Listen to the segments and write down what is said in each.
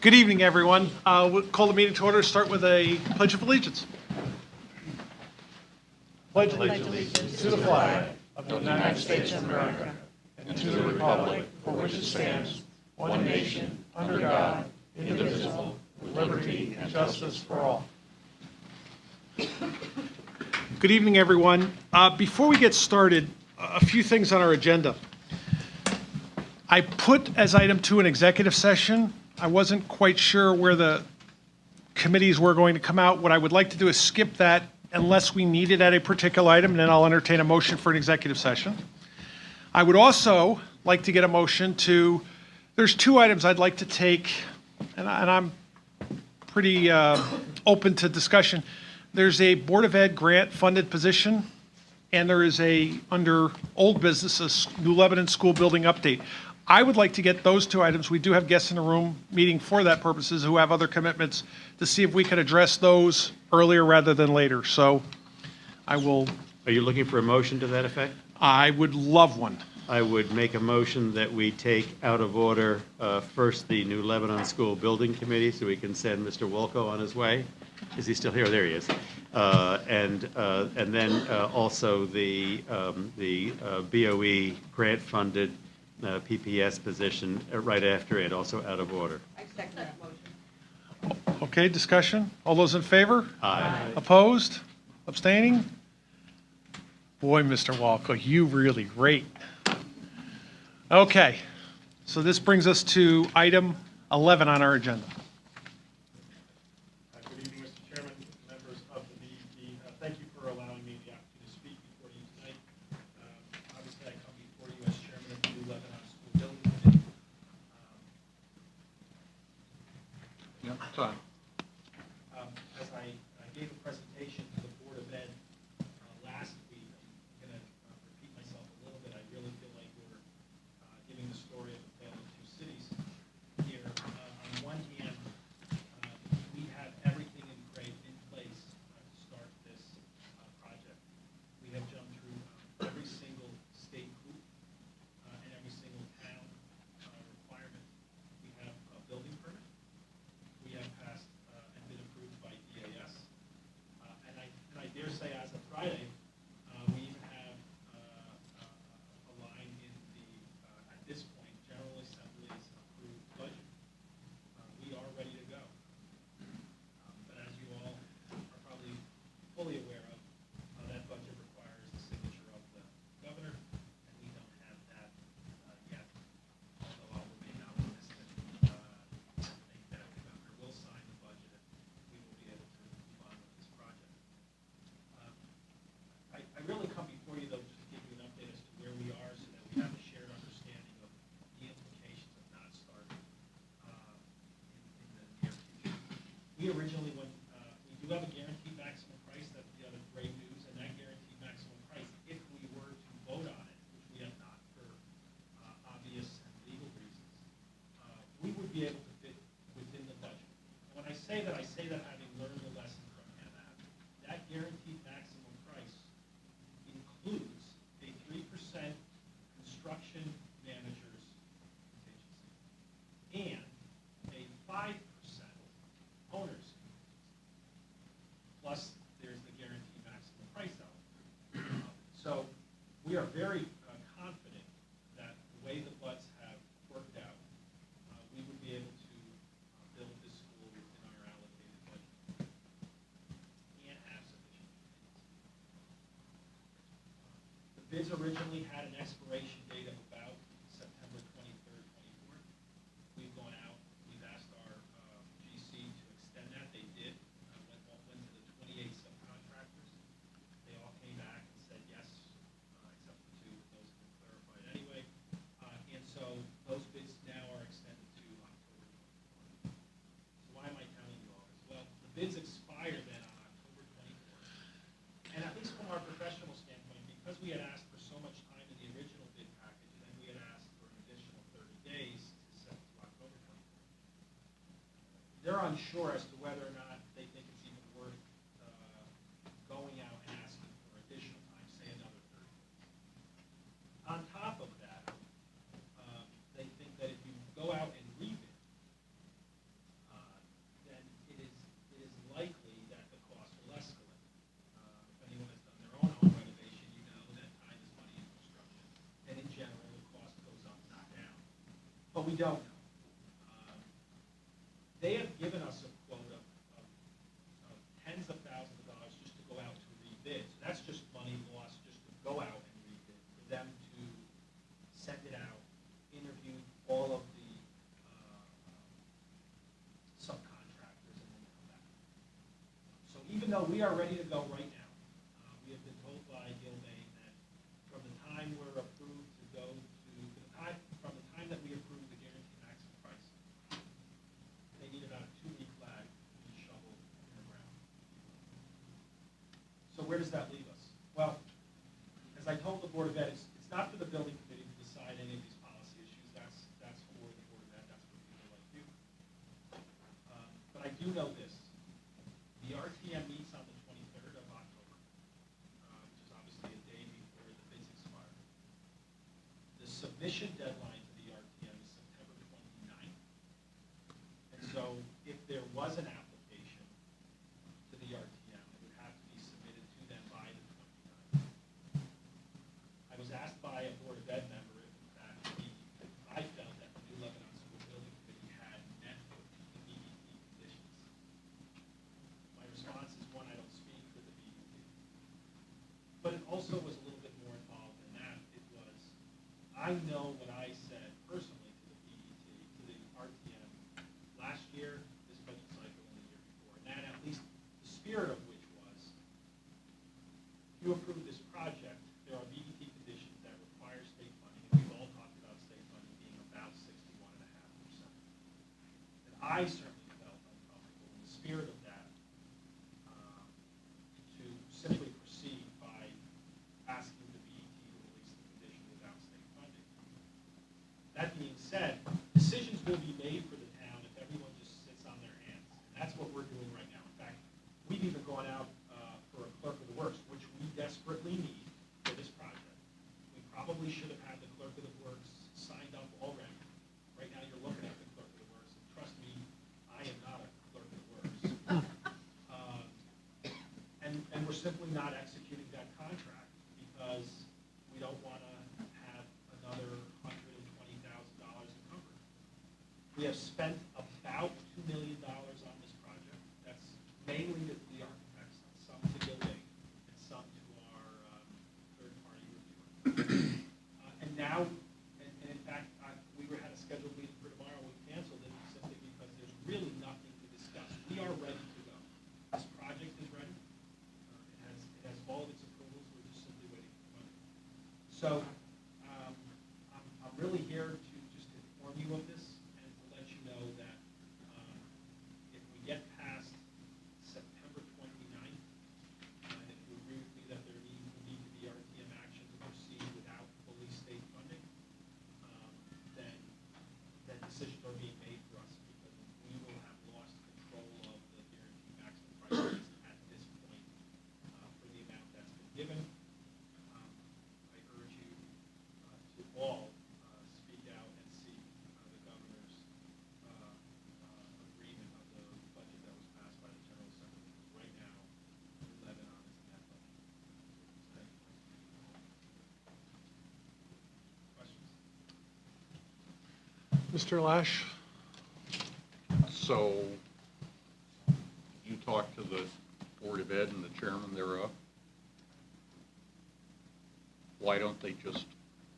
Good evening, everyone. We'll call the meeting to order. Start with a Pledge of Allegiance. Pledge allegiance to the flag of the United States of America and to the republic for which it stands, one nation, under God, indivisible, with liberty and justice for all. Good evening, everyone. Before we get started, a few things on our agenda. I put as item 2 an executive session. I wasn't quite sure where the committees were going to come out. What I would like to do is skip that unless we need it at a particular item, and then I'll entertain a motion for an executive session. I would also like to get a motion to, there's 2 items I'd like to take, and I'm pretty open to discussion. There's a Board of Ed grant funded position, and there is under old business, a New Lebanon school building update. I would like to get those 2 items. We do have guests in the room meeting for that purposes who have other commitments to see if we can address those earlier rather than later. So I will. Are you looking for a motion to that effect? I would love one. I would make a motion that we take out of order first the New Lebanon School Building Committee so we can send Mr. Wolko on his way. Is he still here? There he is. And then also the BOE grant-funded PPS position right after it, also out of order. I second that motion. Okay, discussion? All those in favor? Aye. Opposed? Abstaining? Boy, Mr. Walco, you really rate. Okay, so this brings us to item 11 on our agenda. Good evening, Mr. Chairman, members of the BEP. Thank you for allowing me the opportunity to speak before you tonight. Obviously, I come before you as chairman of the New Lebanon School Building Committee. As I gave a presentation to the Board of Ed last week, I'm going to repeat myself a little bit. I really feel like we're giving the story of the tale of 2 cities here. On one hand, we have everything in place to start this project. We have jumped through every single state hoop and every single town requirement. We have a building permit. We have passed and been approved by DAS. And I dare say as of Friday, we even have a line in the, at this point, General Assembly's approved budget. We are ready to go. But as you all are probably fully aware of, that budget requires the signature of the governor, and we don't have that yet. Although I'll remain optimistic, I think that the governor will sign the budget, and we will be able to move on with this project. I really come before you, though, just to give you an update as to where we are so that we have a shared understanding of the implications of not starting in the near future. We originally went, we do have a guaranteed maximum price. That's the other great news. And that guaranteed maximum price, if we were to vote on it, which we have not for obvious and legal reasons, we would be able to fit within the budget. And when I say that having learned the lesson from MF, that guaranteed maximum price includes a 3% construction manager's contingency and a 5% owner's contingency. Plus, there's the guaranteed maximum price element. So we are very confident that the way the butts have worked out, we would be able to build this school within our allocated budget and have sufficient contingency. The bids originally had an expiration date of about September 23rd, 24th. We've gone out, we've asked our GC to extend that. They did. Went to the 28 subcontractors. They all came back and said yes, except for 2. Those have been clarified anyway. And so those bids now are extended to October 24th. So why am I telling you all this? Well, the bids expire then on October 24th. And at least from our professional standpoint, because we had asked for so much time in the original bid package, and then we had asked for an additional 30 days to set to October 24th, they're unsure as to whether or not they think it's even worth going out and asking for additional time, say another 30 days. On top of that, they think that if you go out and rebid, we don't know. They have given us a quote of tens of thousands of dollars just to go out to rebid. So that's just money lost just to go out and rebid, for them to send it out, interview all of the subcontractors, and then come back. So even though we are ready to go right now, we have been told by Gilbane that from the time we're approved to go to, from the time that we approve the guaranteed maximum price, they need about a 2-week lag to be shoveled in the ground. So where does that leave us? Well, as I told the Board of Ed, it's not for the building committee to decide any of these policy issues. That's for the Board of Ed. That's for people like you. But I do know this. The RTM meets on the 23rd of October, which is obviously a day before the bids expire. The submission deadline to the RTM is September 29th. And so if there was an application to the RTM, it would have to be submitted to them by the 29th. I was asked by a Board of Ed member if in fact I felt that the New Lebanon School Building Committee had met the BEP conditions. My response is, one, I don't speak for the BEP. But it also was a little bit more involved than that. It was, I know what I said personally to the BET, to the RTM, last year, this budget cycle, and the year before. And that, at least the spirit of which was, if you approve this project, there are BET conditions that require state funding, and we've all talked about state funding being about 61.5%. And I certainly felt uncomfortable in the spirit of that to simply proceed by asking the BET to release the condition without state funding. That being said, decisions will be made for the town if everyone just sits on their hands. And that's what we're doing right now. In fact, we've even gone out for a clerk of the works, which we desperately need for this project. We probably should have had the clerk of the works signed up already. Right now, you're looking at the clerk of the works, and trust me, I am not a clerk of the works. And we're simply not executing that contract because we don't want to have another $120,000 encumbered. We have spent about $2 million on this project. That's mainly to the architects, some to Gilbane, and some to our third-party reviewer. And now, and in fact, we had a scheduled meeting for tomorrow. We canceled it simply because there's really nothing to discuss. We are ready to go. This project is ready. It has all of its approvals. We're just simply waiting for money. So I'm really here to just inform you of this and to let you know that if we get past September 29th, and if you agree with me that there need to be RTM action to proceed without fully state funding, then decisions are being made for us because we will have lost control of the guaranteed maximum price at this point for the amount that's been given. I urge you to all speak out and seek the governor's agreement of the budget that was passed by the General Assembly. Because right now, New Lebanon is in that budget. Thank you. Questions? Mr. Lash? So you talked to the Board of Ed and the chairman thereof. Why don't they just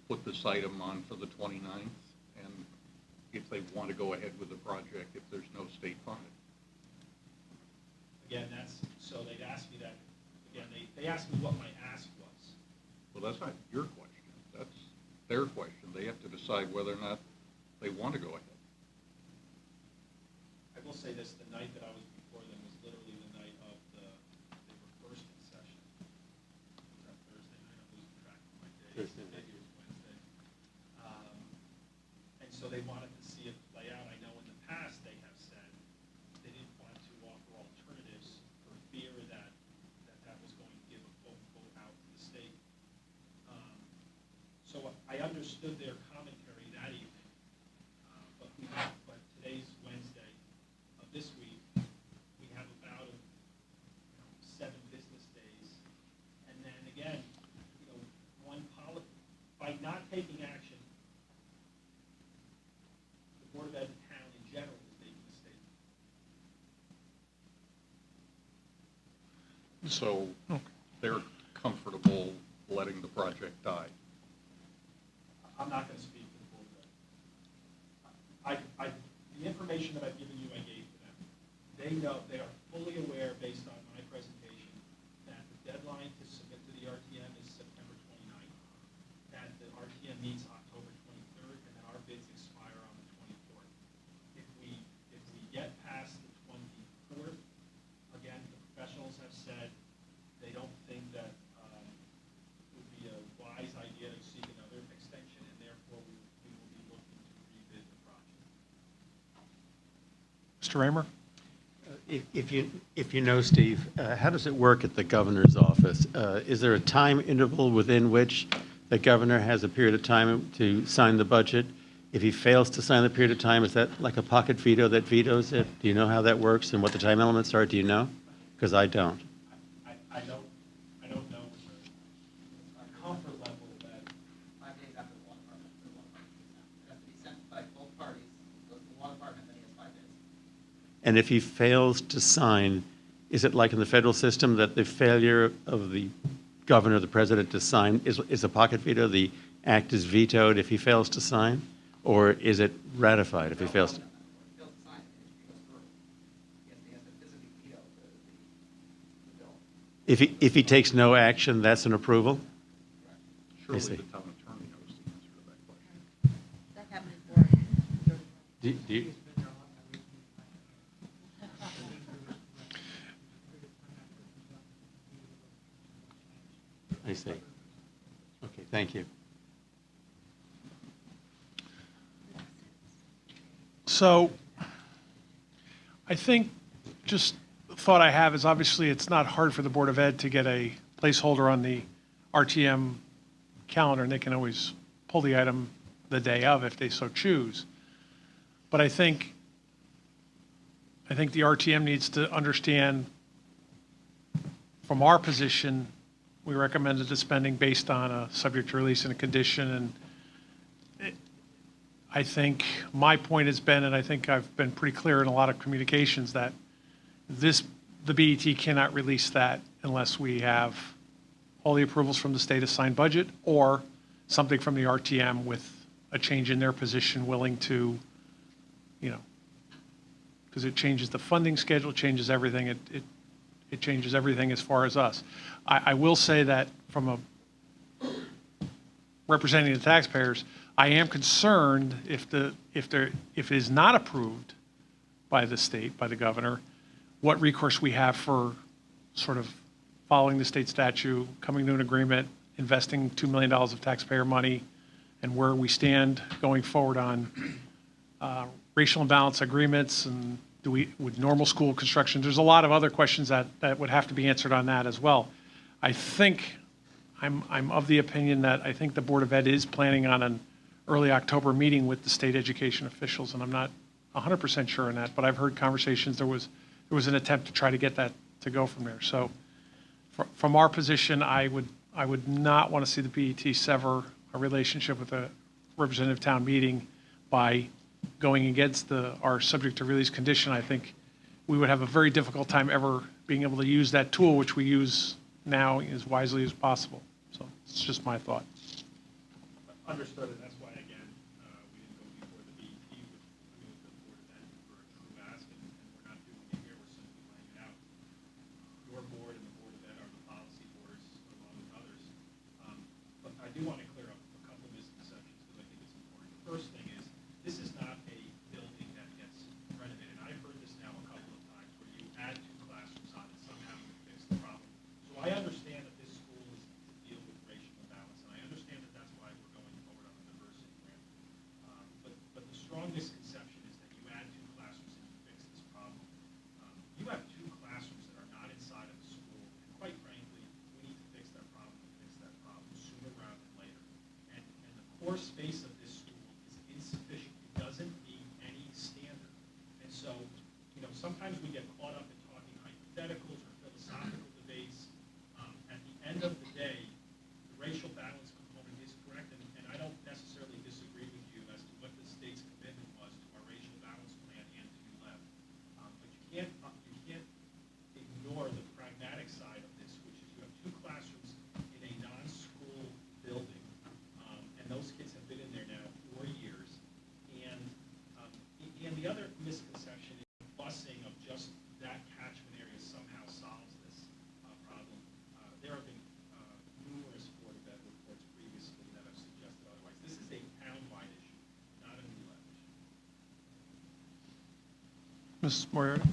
put this item on for the 29th? And if they want to go ahead with the project, if there's no state funding? Again, so they'd ask me that, again, they asked me what my ask was. Well, that's not your question. That's their question. They have to decide whether or not they want to go ahead. I will say this, the night that I was before them was literally the night of they were first in session. Was that Thursday night? I'm losing track of my days. Thursday night. Maybe it was Wednesday. And so they wanted to see it play out. I know in the past they have said they didn't want to offer alternatives for fear that was going to give a quote out to the state. So I understood their commentary that evening. But today's Wednesday of this week, we have about 7 business days. And then again, by not taking action, So Okay. they're comfortable letting the project die. I'm not going to speak to the board of ed. The information that I've given you, I gave to them. They know, they are fully aware, based on my presentation, that the deadline to submit to the RTM is September 29th, that the RTM meets October 23rd, and that our bids expire on the 24th. If we get past the 24th, again, the professionals have said they don't think that it would be a wise idea to seek another extension, and therefore we will be looking to rebid the project. Mr. Raymer? If you know, Steve, how does it work at the governor's office? Is there a time interval within which the governor has a period of time to sign the budget? If he fails to sign the period of time, is that like a pocket veto that vetoes it? Do you know how that works and what the time elements are? Do you know? Because I don't. I don't know with a comfort level that 5 days after the law department, the law department is out. It has to be sent by both parties, goes to the law department, then he has 5 days. And if he fails to sign, is it like in the federal system that the failure of the governor, the president to sign is a pocket veto? The act is vetoed if he fails to sign? Or is it ratified if he fails to? If he fails to sign, it goes through. He has to physically veto the bill. If he takes no action, that's an approval? Surely see. the town attorney knows the answer to that question. That happened before. Do you, I see. Okay, thank you. So I think just the thought I have is obviously it's not hard for the Board of Ed to get a placeholder on the RTM calendar, and they can always pull the item the day of if they so choose. But I think the RTM needs to understand from our position, we recommended the spending based on a subject to release and a condition, and I think my point has been, and I think I've been pretty clear in a lot of communications, that the BET cannot release that unless we have all the approvals from the state assigned budget or something from the RTM with a change in their position willing to, because it changes the funding schedule, changes everything. It changes everything as far as us. I will say that from representing the taxpayers, I am concerned if it is not approved by the state, by the governor, what recourse we have for sort of following the state statute, coming to an agreement, investing $2 million of taxpayer money, and where we stand going forward on racial imbalance agreements, and with normal school construction. There's a lot of other questions that would have to be answered on that as well. I think I'm of the opinion that I think the Board of Ed is planning on an early October meeting with the state education officials, and I'm not 100% sure on that, but I've heard conversations. There was an attempt to try to get that to go from there. So from our position, I would not want to see the BET sever a relationship with a representative town meeting by going against our subject to release condition. I think we would have a very difficult time ever being able to use that tool, which we use now as wisely as possible. So it's just my thought. understood, and that's why, again, we didn't go before the BET with the Board of Ed for a true ask, and we're not doing it here, we're simply laying it out. Your board and the Board of Ed are the policy boards along with others. But I do want to clear up a couple of misconceptions because I think it's important. The first thing is, this is not a building that gets renovated. I've heard this now a couple of times where you add 2 classrooms on and somehow you fix the problem. So I understand that this school is to deal with racial imbalance, and I understand that that's why we're going forward on the diversity grant. But the strong misconception is that you add 2 classrooms and you fix this problem. You have 2 classrooms that are not inside of the school, and quite frankly, we need to fix that problem sooner rather than later. And the core space of this school is insufficient. It doesn't meet any standard. And so, sometimes we get caught up in talking hypotheticals or philosophical debates. At the end of the day, the racial balance component is correct, and I don't necessarily disagree with you as to what the state's commitment was to our racial balance plan and to new levy. But you can't ignore the pragmatic side of this, the other misconception is busing of just that catchment area somehow solves this problem. There have been numerous Board of Ed reports previously that have suggested otherwise. This is a town-wide issue, not a New Lebanon issue. Ms. Moriarty?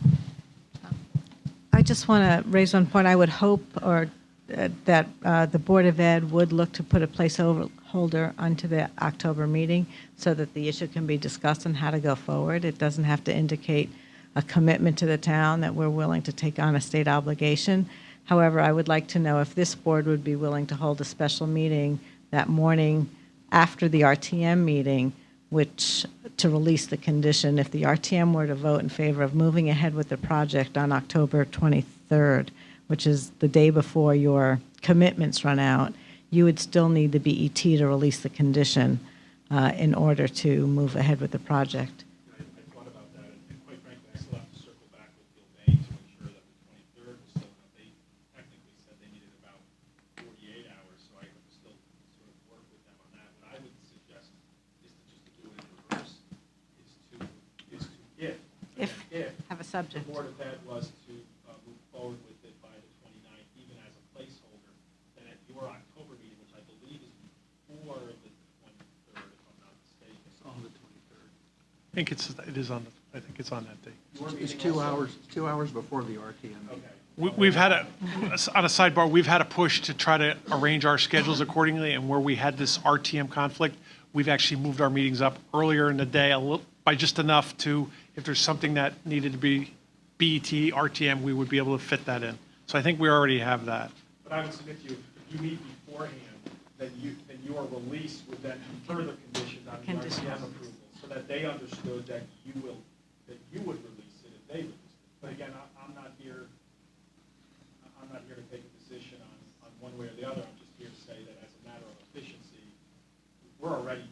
I just want to raise one point. I would hope that the Board of Ed would look to put a placeholder onto the October meeting so that the issue can be discussed on how to go forward. It doesn't have to indicate a commitment to the town that we're willing to take on a state obligation. However, I would like to know if this board would be willing to hold a special meeting that morning after the RTM meeting, which to release the condition if the RTM were to vote in favor of moving ahead with the project on October 23rd, which is the day before your commitments run out, you would still need the BET to release the condition in order to move ahead with the project. I thought about that, and quite frankly, I still have to circle back with Gilbane to ensure that the 23rd was still enough. They technically said they needed about 48 hours, so I have to still sort of work with them on that. What I would suggest is to just do it in reverse, is to if Have a the subject. Board of Ed was to move forward with it by the 29th, even as a placeholder, then at your October meeting, which I believe is before the 23rd, if I'm not mistaken. It's on the 23rd. I think it's on that date. It's 2 hours, 2 hours before the RTM. Okay. We've had on a sidebar, we've had a push to try to arrange our schedules accordingly, and where we had this RTM conflict, we've actually moved our meetings up earlier in the day by just enough to, if there's something that needed to be BET, RTM, we would be able to fit that in. So I think we already have that. But I would submit to you, if you meet beforehand, then your release would then be further conditioned on the Conditions. RTM approval, so that they understood that you would release it if they released it. But again, I'm not here to take a position on one way or the other. I'm just here to say that as a matter of efficiency, we're already tight.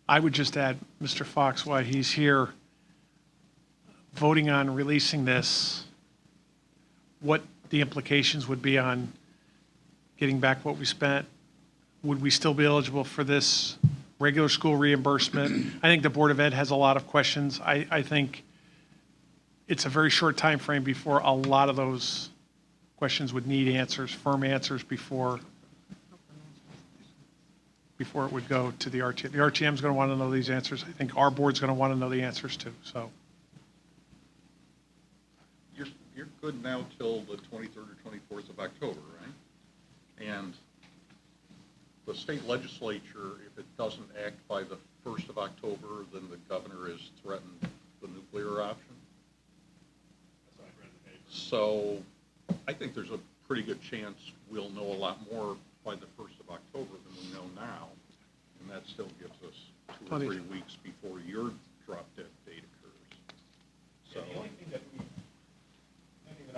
I would just add, Mr. Fox, while he's here, voting on releasing this, what the implications would be on getting back what we spent. Would we still be eligible for this regular school reimbursement? I think the Board of Ed has a lot of questions. I think it's a very short time frame before a lot of those questions would need answers, firm answers before it would go to the RTM. The RTM is going to want to know these answers. I think our board's going to want to know the answers too, so. You're good now till the 23rd or 24th of October, right? And the state legislature, if it doesn't act by the 1st of October, then the governor has threatened the nuclear option. That's what I read in the paper. So I think there's a pretty good chance we'll know a lot more by the 1st of October than we know now. And that still gives us 2 or 3 weeks before your drop dead date occurs. So, Yeah, the only thing that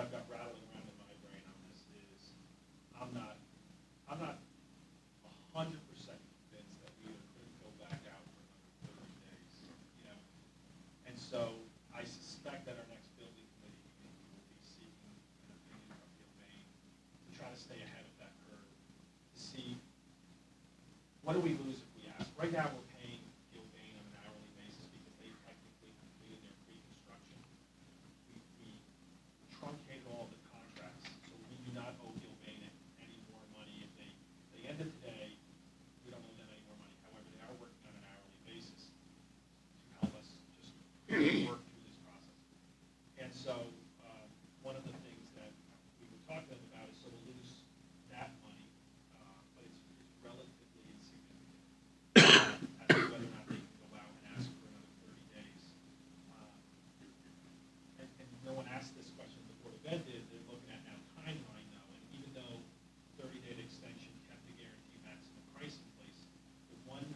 I've got rattling around in my brain on this is I'm not 100% convinced that we couldn't go back out for another 30 days, you know. And so I suspect that our next building committee meeting will be seeking an opinion from Gilbane to try to stay ahead of that curve, to see what do we lose if we ask. Right now, we're paying Gilbane on an hourly basis because they technically completed their pre-construction. We truncated all the contracts, so we do not owe Gilbane any more money. If they ended today, we don't owe them any more money. However, they are working on an hourly basis to help us just work through this process. And so, one of the things that we were talking about is, so we'll lose that money, but it's relatively insignificant as to whether or not they can go out and ask for another 30 days. And no one asked this question, the Board of Ed did. They're looking at now timeline though, and even though 30-day extension kept the guaranteed maximum price in place, the one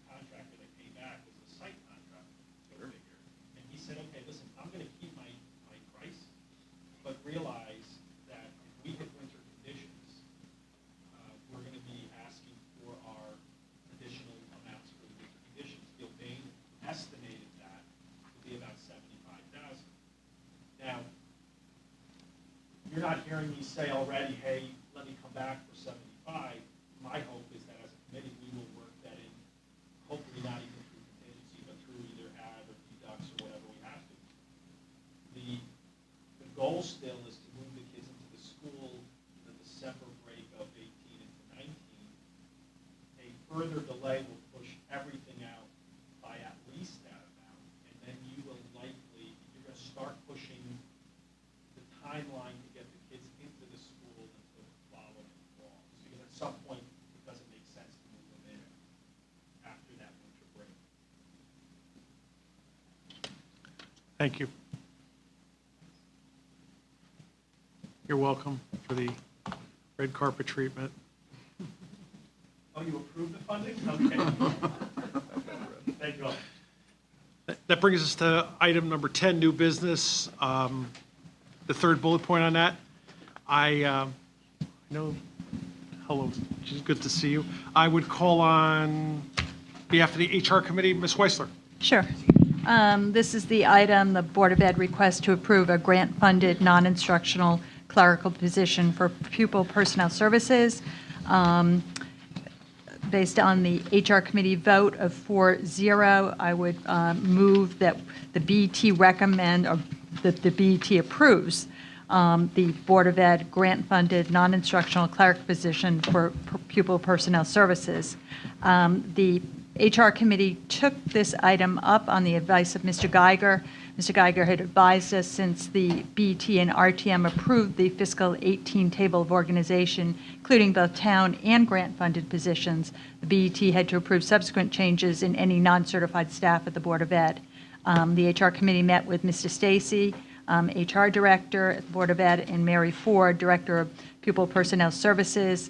contractor that came back was the site contractor, go figure. And he said, okay, listen, I'm gonna keep my price, but realize that if we hit winter conditions, we're gonna be asking for our additional amounts for the winter conditions. Gilbane estimated that to be about $75,000. Now, you're not hearing me say already, hey, let me come back for 75. My hope is that as a committee, we will work that in, hopefully not even through contingency, but through either add still is to move the kids into the school the December break of 18 into 19. A further delay will push everything out by at least that amount, and then you will likely, you're going to start pushing the timeline to get the kids into the school until the following fall. Because at some point, it doesn't make sense to move them in after that winter break. Thank you. You're welcome for the red carpet treatment. Oh, you approved the funding? Okay. Thank you all. That brings us to item number 10, new business. The third bullet point on that. I know, hello, it's good to see you. I would call on behalf of the HR committee, Ms. Weissler. Sure. This is the item, the Board of Ed request to approve a grant-funded, non-instructional clerical position for pupil personnel services. Based on the HR committee vote of 4-0, I would move that the BET recommend, or that the BET approves the Board of Ed grant-funded, non-instructional clerical position for pupil personnel services. The HR committee took this item up on the advice of Mr. Geiger. Mr. Geiger had advised us, since the BET and RTM approved the fiscal 18 table of organization, including both town and grant-funded positions, the BET had to approve subsequent changes in any non-certified staff at the Board of Ed. The HR committee met with Mr. Stacy, HR director at the Board of Ed, and Mary Ford, director of pupil personnel services.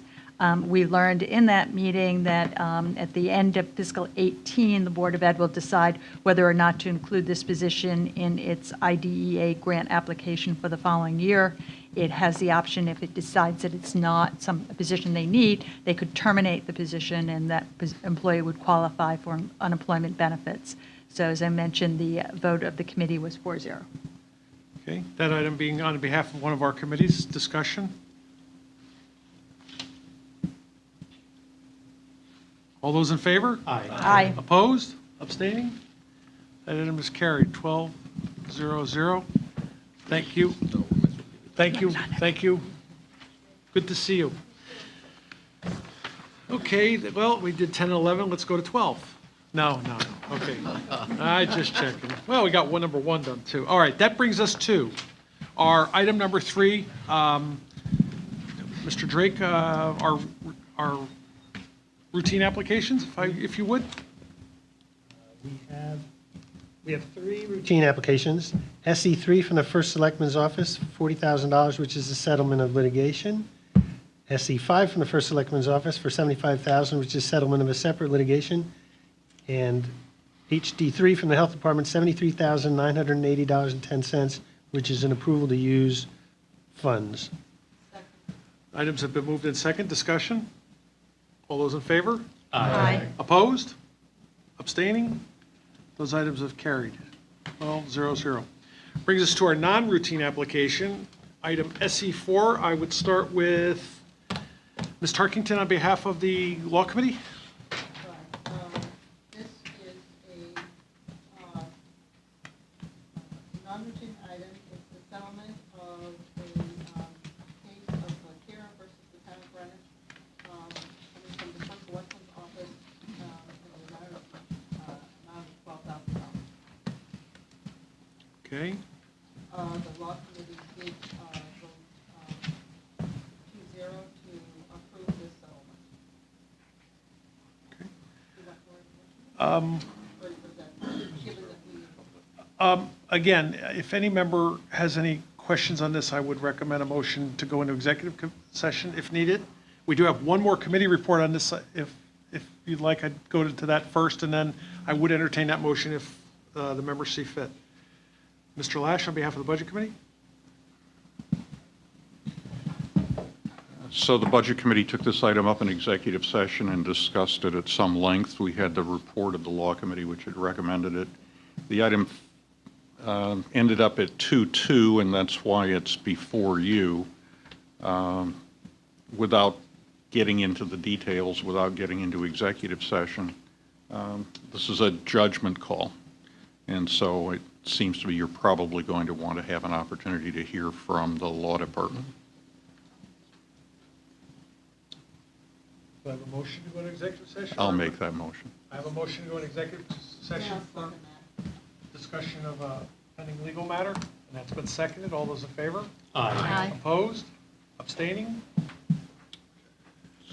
We learned in that meeting that at the end of fiscal 18, the Board of Ed will decide whether or not to include this position in its IDEA grant application for the following year. It has the option, if it decides that it's not a position they need, they could terminate the position, and that employee would qualify for unemployment benefits. So as I mentioned, the vote of the committee was 4-0. Okay, that item being on behalf of one of our committees, discussion. All those in favor? Aye. Opposed? Abstaining? That item is carried, 12-0-0. Thank you. Thank you, thank you. Good to see you. Okay, well, we did 10 and 11, let's go to 12. No, okay. I just checking. Well, we got number 1 done, too. All right, that brings us to our item number 3. Mr. Drake, our routine applications, if you would. We have 3 routine applications. SE3 from the First Selectman's Office, $40,000, which is a settlement of litigation. SE5 from the First Selectman's Office for $75,000, which is settlement of a separate litigation. And HD3 from the Health Department, $73,980.10, which is an approval to use funds. Items have been moved in second. Discussion? All those in favor? Aye. Opposed? Abstaining? Those items have carried. 12-0-0. Brings us to our non-routine application, item SE4. I would start with Ms. Tarkington on behalf of the Law Committee. This is a non-routine item. It's the settlement of a case of Kara versus the town of Greenwich, coming from the First Selectman's Office, in the amount of $12,000. Okay. The law committee did vote 2-0 to approve this settlement. Okay. Do you want more information? Or was that, given that we Again, if any member has any questions on this, I would recommend a motion to go into executive session if needed. We do have one more committee report on this. If you'd like, I'd go into that first, and then I would entertain that motion if the members see fit. Mr. Lash, on behalf of the Budget Committee? So the Budget Committee took this item up in executive session and discussed it at some length. We had the report of the Law Committee, which had recommended it. The item ended up at 2-2, and that's why it's before you, without getting into the details, without getting into executive session. This is a judgment call, and so it's seems to be you're probably going to want to have an opportunity to hear from the law department. Do I have a motion to go into executive session? I'll make that motion. I have a motion to go into executive session Yeah, for second that. discussion of a pending legal matter, and that's been seconded. All those in favor? Aye. Opposed? Abstaining?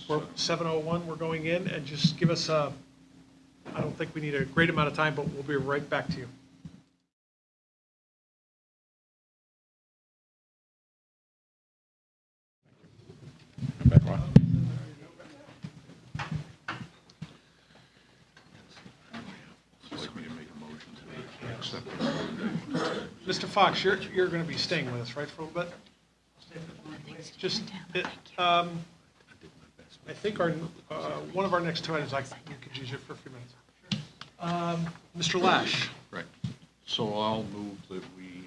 We're 7:01, we're going in, and just give us a, I don't think we need a great amount of time, but we'll be right back to you. Like me to make a motion to accept the Mr. Fox, you're going to be staying with us, right, for a little bit? Just, I think our, one of our next two items, you could use it for a few minutes. Mr. Lash, Right. So I'll move that we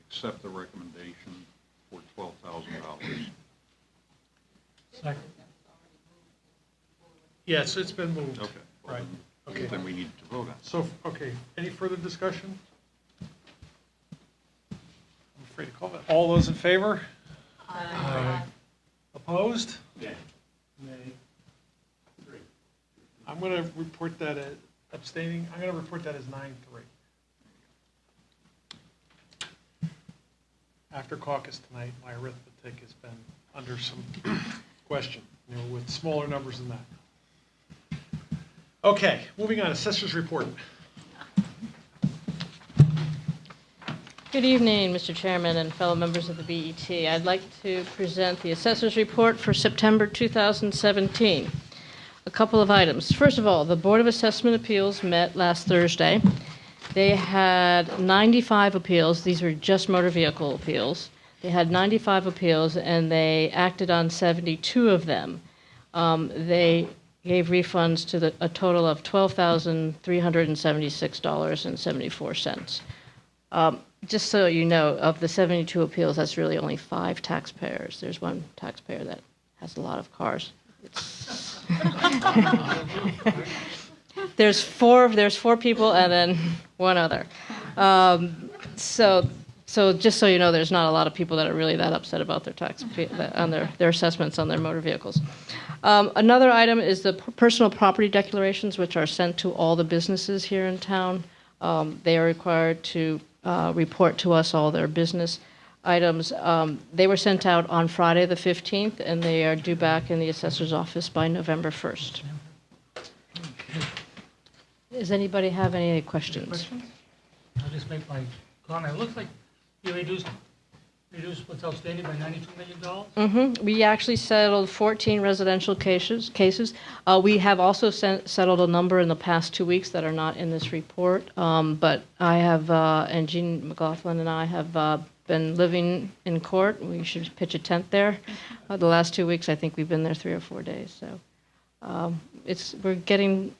accept the recommendation for $12,000. yes, it's been moved. Okay. Well, Right, then- okay. Then we need to vote on it. So, okay, any further discussion? I'm afraid to call it. All those in favor? Aye. Opposed? Nay. I'm going to report that as abstaining, I'm going to report that as 9-3. After caucus tonight, my arithmetic has been under some question, with smaller numbers than that. Okay, moving on, assessors report. Good evening, Mr. Chairman and fellow members of the BET. I'd like to present the assessor's report for September 2017. A couple of items. First of all, the Board of Assessment Appeals met last Thursday. They had 95 appeals. These were just motor vehicle appeals. They had 95 appeals, and they acted on 72 of them. They gave refunds to a total of $12,376.74. Just so you know, of the 72 appeals, that's really only 5 taxpayers. There's one taxpayer that has a lot of cars. There's four people and then one other. So just so you know, there's not a lot of people that are really that upset about their on their assessments on their motor vehicles. Another item is the personal property declarations, which are sent to all the businesses here in town. They are required to report to us all their business items. They were sent out on Friday the 15th, and they are due back in the assessor's office by November 1st. Does anybody have any questions? I'll just make my comment. It looks like you reduced what's outstanding by $92 million? We actually settled 14 residential cases. We have also settled a number in the past 2 weeks that are not in this report. But I have, and Jean McLaughlin and I have been living in court. We should pitch a tent there. The last 2 weeks, I think we've been there 3 or 4 days. So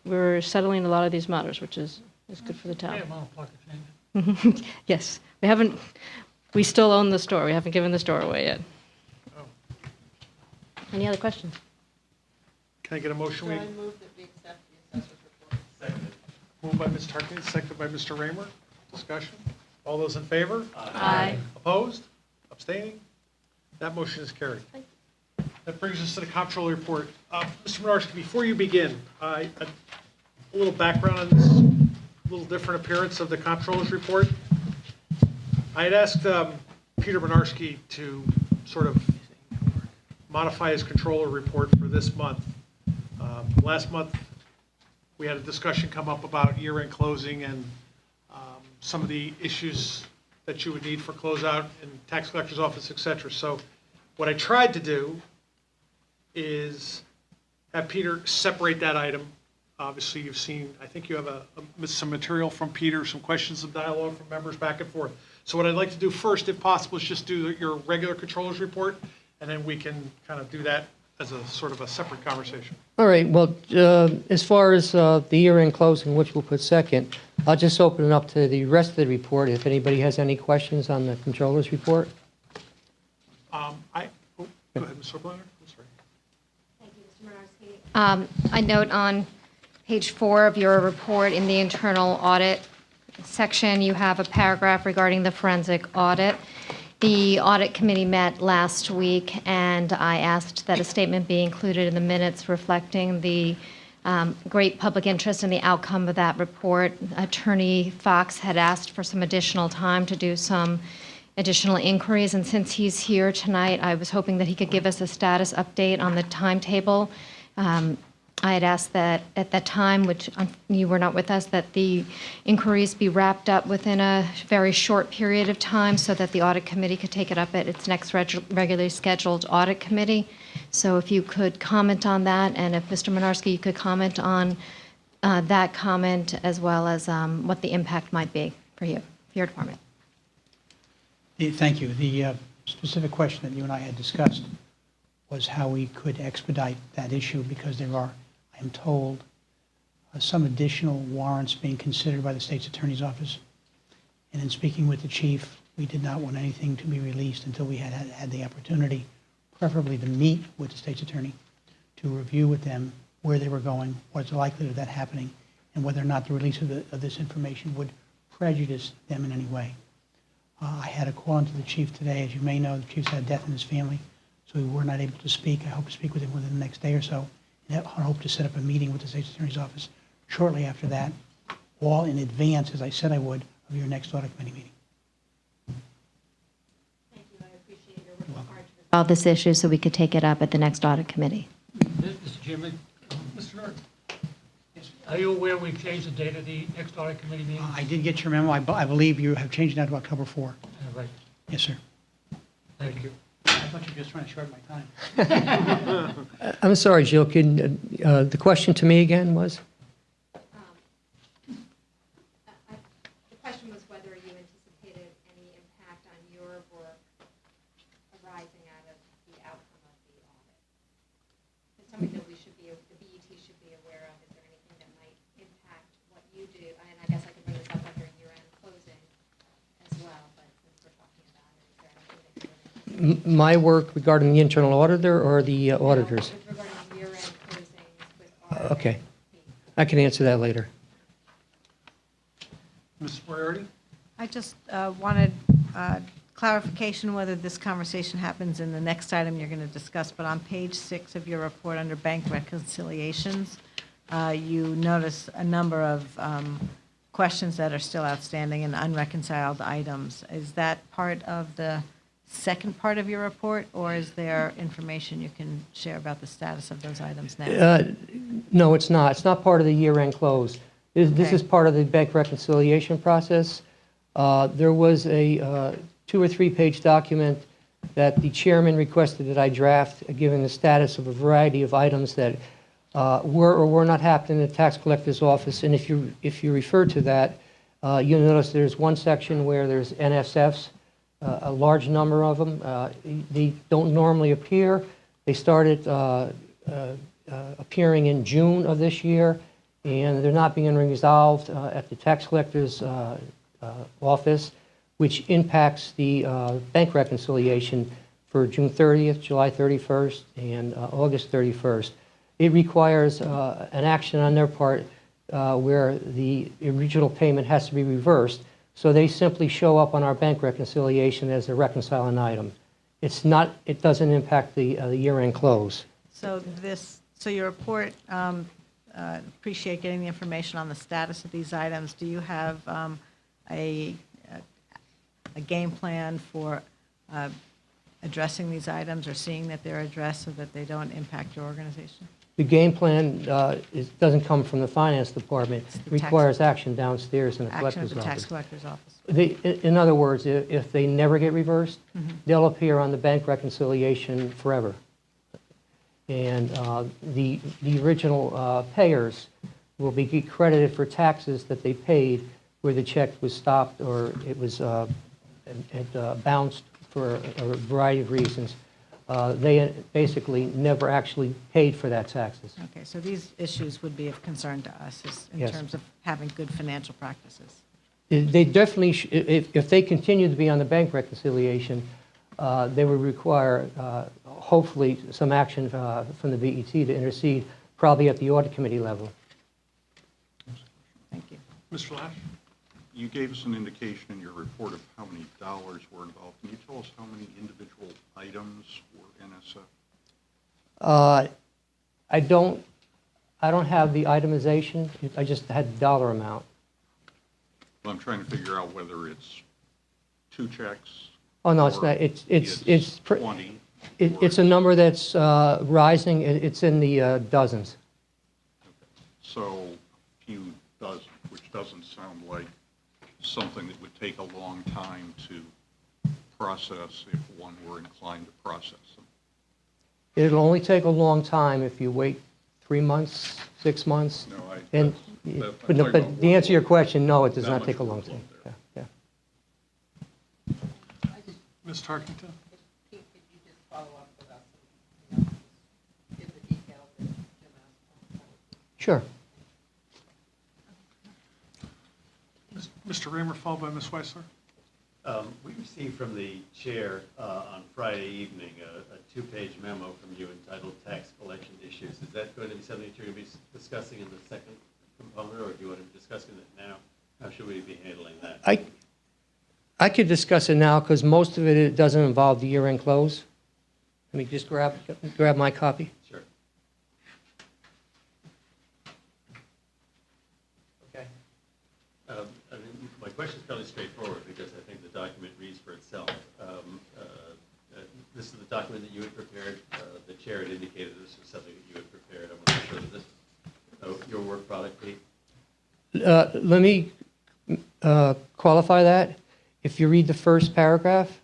we're settling a lot of these matters, which is good for the town. Yeah, well, pocket change. Yes, we still own the store. We haven't given the store away yet. Any other questions? Can I get a motion? So I move that we accept the assessor's report. Moved by Ms. Tarkett, seconded by Mr. Raymer. Discussion? All those in favor? Aye. Opposed? Abstaining? That motion is carried. That brings us to the comptroller report. Mr. Menarski, before you begin, a little background on this little different appearance of the comptroller's report. I had asked Peter Menarski to sort of modify his controller report for this month. Last month, we had a discussion come up about year-end closing and some of the issues that you would need for closeout in tax collector's office, et cetera. So what I tried to do is have Peter separate that item. Obviously, you've seen, I think you have some material from Peter, some questions of dialogue from members back and forth. So what I'd like to do first, if possible, is just do your regular controller's report, and then we can kind of do that as a sort of a separate conversation. All right, well, as far as the year-end closing, which we'll put second, I'll just open it up to the rest of the report if anybody has any questions on the controller's report. Go ahead, Ms. Soplaner. I'm sorry. Thank you, Mr. Menarski. I note on page 4 of your report in the internal audit section, you have a paragraph regarding the forensic audit. The audit committee met last week, and I asked that a statement be included in the minutes reflecting the great public interest in the outcome of that report. Attorney Fox had asked for some additional time to do some additional inquiries, and since he's here tonight, I was hoping that he could give us a status update on the timetable. I had asked that at that time, which you were not with us, that the inquiries be wrapped up within a very short period of time so that the audit committee could take it up at its next regularly scheduled audit committee. So if you could comment on that, and if Mr. Menarski, you could comment on that comment as well as what the impact might be for you, for your department. Thank you. The specific question that you and I had discussed was how we could expedite that issue, because there are, I am told, some additional warrants being considered by the state's attorney's office. And in speaking with the chief, we did not want anything to be released until we had the opportunity, preferably to meet with the state's attorney, to review with them where they were going, what's the likelihood of that happening, and whether or not the release of this information would prejudice them in any way. I had a call into the chief today. As you may know, the chief's had a death in his family, so we were not able to speak. I hope to speak with him within the next day or so. And I hope to set up a meeting with the state's attorney's office shortly after that, all in advance, as I said I would, of your next audit committee meeting. Thank you. I appreciate your work hard to resolve this issue so we could take it up at the next audit committee. Mr. Chairman, Mr. Norton, are you aware we've changed the date of the next audit committee meeting? I did get your memo. I believe you have changed that to October 4. Right. Yes, sir. Thank you. I thought you were just trying to shorten my time. I'm sorry, Jill, can, the question to me again was? The question was whether you anticipated any impact on your work arising out of the outcome of the audit. It's something that we should be, the BET should be aware of. Is there anything that might impact what you do? And I guess I could bring this up under year-end closing as well, but since we're talking about it, is there anything that you're My work regarding the internal auditor or the auditors? with regarding year-end closings with our Okay. I can answer that later. Ms. Moriarty? I just wanted clarification whether this conversation happens in the next item you're going to discuss, but on page 6 of your report under bank reconciliations, you notice a number of questions that are still outstanding and unreconciled items. Is that part of the second part of your report, or is there information you can share about the status of those items now? No, it's not. It's not part of the year-end close. This Okay. is part of the bank reconciliation process. There was a 2 or 3 page document that the chairman requested that I draft, giving the status of a variety of items that were or were not happening in the tax collector's office. And if you refer to that, you'll notice there's one section where there's NSFs, a large number of them. They don't normally appear. They started appearing in June of this year, and they're not being resolved at the tax collector's office, which impacts the bank reconciliation for June 30th, July 31st, and August 31st. It requires an action on their part where the original payment has to be reversed. So they simply show up on our bank reconciliation as a reconciling item. It's not, it doesn't impact the year-end close. So your report, appreciate getting the information on the status of these items. Do you have a game plan for addressing these items or seeing that they're addressed so that they don't impact your organization? The game plan doesn't come from the finance department. It requires action downstairs in the Action of collector's the tax office. collector's office. In other words, if they never get reversed, they'll appear on the bank reconciliation forever. And the original payers will be credited for taxes that they paid where the check was stopped or it was bounced for a variety of reasons. They basically never actually paid for that taxes. Okay, so these issues would be of concern to us in Yes. terms of having good financial practices. They definitely, if they continue to be on the bank reconciliation, they would require, hopefully, some action from the BET to intercede, probably at the audit committee level. Thank you. Ms. Flash? you gave us an indication in your report of how many dollars were involved. Can you tell us how many individual items were NSF? I don't have the itemization. I just had the dollar amount. Well, I'm trying to figure out whether it's 2 checks. Oh, no, it's or not. It's 20. It's a number that's rising. It's in the dozens. So a few dozen, which doesn't sound like something that would take a long time to process if one were inclined to process them. It'll only take a long time if you wait 3 months, 6 months. No, And, I'm but talking about the answer to your workload. question, no, it does That not much take a long workload time. there. Yeah. Ms. Tarkington? Could you just follow up with us, you know, give the details that Jim asked for? Sure. Mr. Raymer, followed by Ms. Weissler. We received from the chair on Friday evening a 2-page memo from you entitled Tax Collection Issues. Is that going to be something that you're going to be discussing in the second component, or do you want to be discussing it now? How should we be handling that? I could discuss it now because most of it doesn't involve the year-end close. Let me just grab my copy. Sure. Okay. I mean, my question is fairly straightforward because I think the document reads for itself. This is the document that you had prepared. The chair had indicated this was something that you had prepared. I want to show this. Your work product, Pete? Let me qualify that. If you read the first paragraph,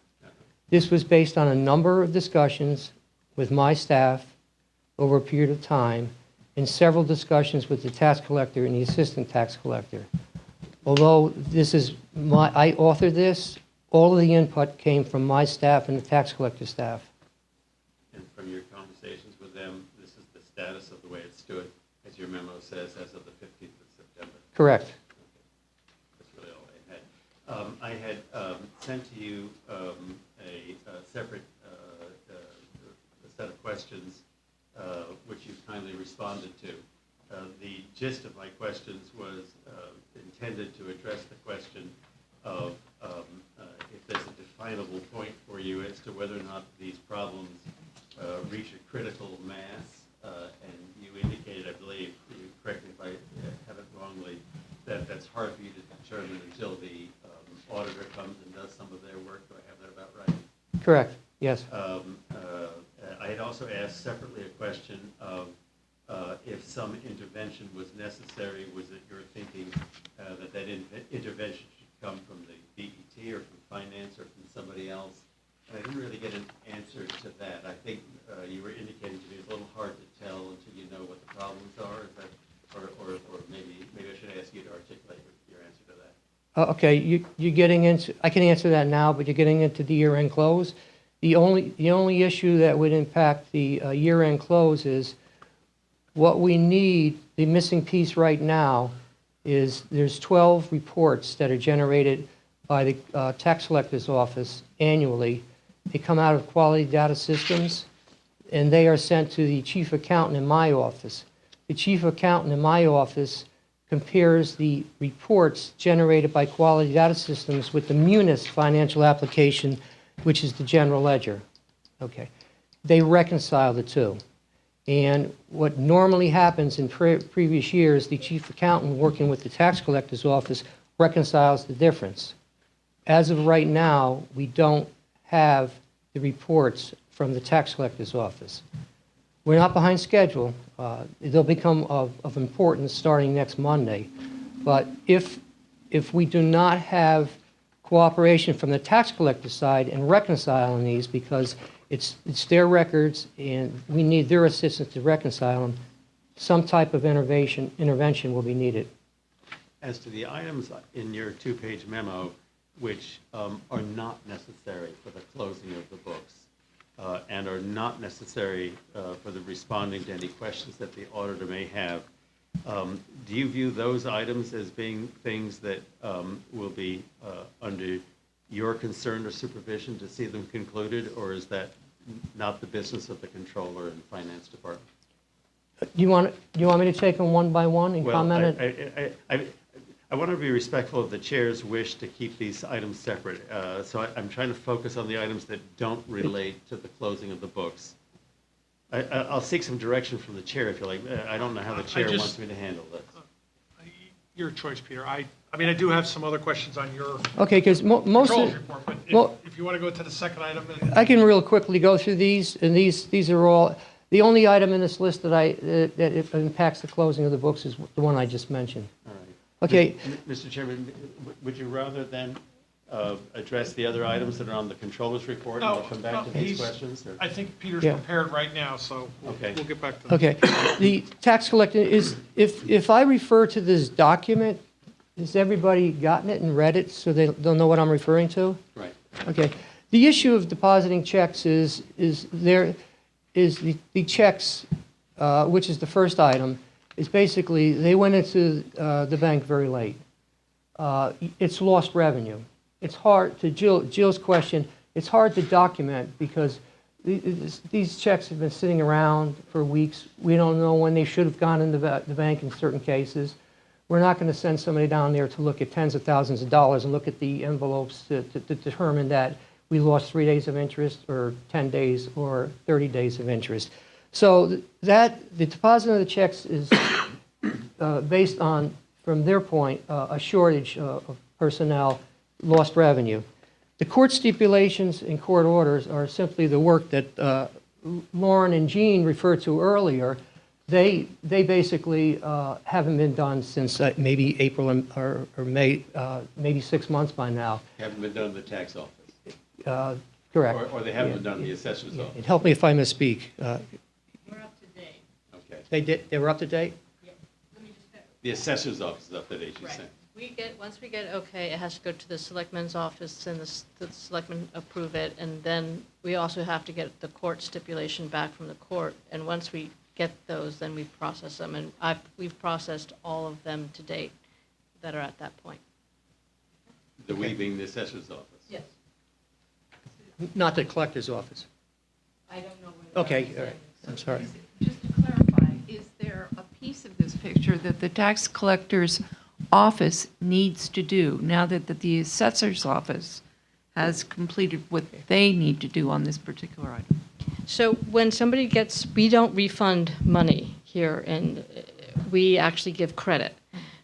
this was based on a number of discussions with my staff over a period of time and several discussions with the tax collector and the assistant tax collector. Although this is I authored this, all of the input came from my staff and the tax collector staff. And from your conversations with them, this is the status of the way it stood, as your memo says, as of the 15th of September. Correct. That's really all I had. I had sent to you a separate set of questions, which you kindly responded to. The gist of my questions was intended to address the question of if there's a definable point for you as to whether or not these problems reach a critical mass. And you indicated, I believe, you correct me if I have it wrongly, that that's hard for you to determine until the auditor comes and does some of their work. Do I have that about right? Correct. Yes. I had also asked separately a question of if some intervention was necessary. Was it your thinking that intervention should come from the BET or from finance or from somebody else? And I didn't really get an answer to that. I think you were indicating to me it's a little hard to tell until you know what the problems are. Is that, or maybe I should ask you to articulate your answer to that. Okay, you're getting into, I can answer that now, but you're getting into the year-end close. The only issue that would impact the year-end close is what we need, the missing piece right now is there's 12 reports that are generated by the tax collector's office annually. They come out of quality data systems, and they are sent to the chief accountant in my office. The chief accountant in my office compares the reports generated by quality data systems with the Munis financial application, which is the general ledger. Okay. They reconcile the two. And what normally happens in previous years, the chief accountant working with the tax collector's office reconciles the difference. As of right now, we don't have the reports from the tax collector's office. We're not behind schedule. They'll become of importance starting next Monday. But if we do not have cooperation from the tax collector side in reconciling these, because it's their records and we need their assistance to reconcile them, some type of intervention will be needed. As to the items in your 2-page memo which are not necessary for the closing of the books and are not necessary for the responding to any questions that the auditor may have, do you view those items as being things that will be under your concern or supervision to see them concluded, or is that not the business of the controller and finance department? You want me to take them one by one and comment it? I want to be respectful of the chair's wish to keep these items separate. So I'm trying to focus on the items that don't relate to the closing of the books. I'll seek some direction from the chair if you like. I don't know how the chair wants me to handle this. Your choice, Peter. I mean, I do have some other questions on your Okay, because most controls of, report, but well- if you want to go to the second item. I can real quickly go through these, and these are all, the only item in this list that impacts the closing of the books is the one I just mentioned. All right. Okay. Mr. Chairman, would you rather then address the other items that are on the controller's report, and No, we'll come back to no, these he's- questions? Or? I think Peter's Yeah. prepared right now, so Okay. we'll get back to that. Okay, the tax collector is, if I refer to this document, has everybody gotten it and read it so they'll know what I'm referring to? Right. Okay. The issue of depositing checks is the checks, which is the first item, is basically they went into the bank very late. It's lost revenue. It's hard to Jill's question. It's hard to document because these checks have been sitting around for weeks. We don't know when they should have gone into the bank in certain cases. We're not going to send somebody down there to look at tens of thousands of dollars and look at the envelopes to determine that we lost 3 days of interest or 10 days or 30 days of interest. So the deposit of the checks is based on, from their point, a shortage of personnel, lost revenue. The court stipulations and court orders are simply the work that Lauren and Jean referred to earlier. They basically haven't been done since maybe April or May, maybe 6 months by now. Haven't been done in the tax office. Correct. Or they haven't been done in the assessor's Yeah. office. And help me if I misspeak. We're up to date. Okay. They were up to date? Let me just. The assessor's office is up to date, she's saying. Once we get okay, it has to go to the selectman's office, and the selectmen approve it, and then we also have to get the court stipulation back from the court, and once we get those, then we process them, and we've processed all of them to date that are at that point. The we being the assessor's office. Yes. Not the collector's office. I don't know where. Okay, all right. I'm sorry. Just to clarify, is there a piece of this picture that the tax collector's office needs to do now that the assessor's office has completed what they need to do on this particular item? So when somebody we don't refund money here, and we actually give credit.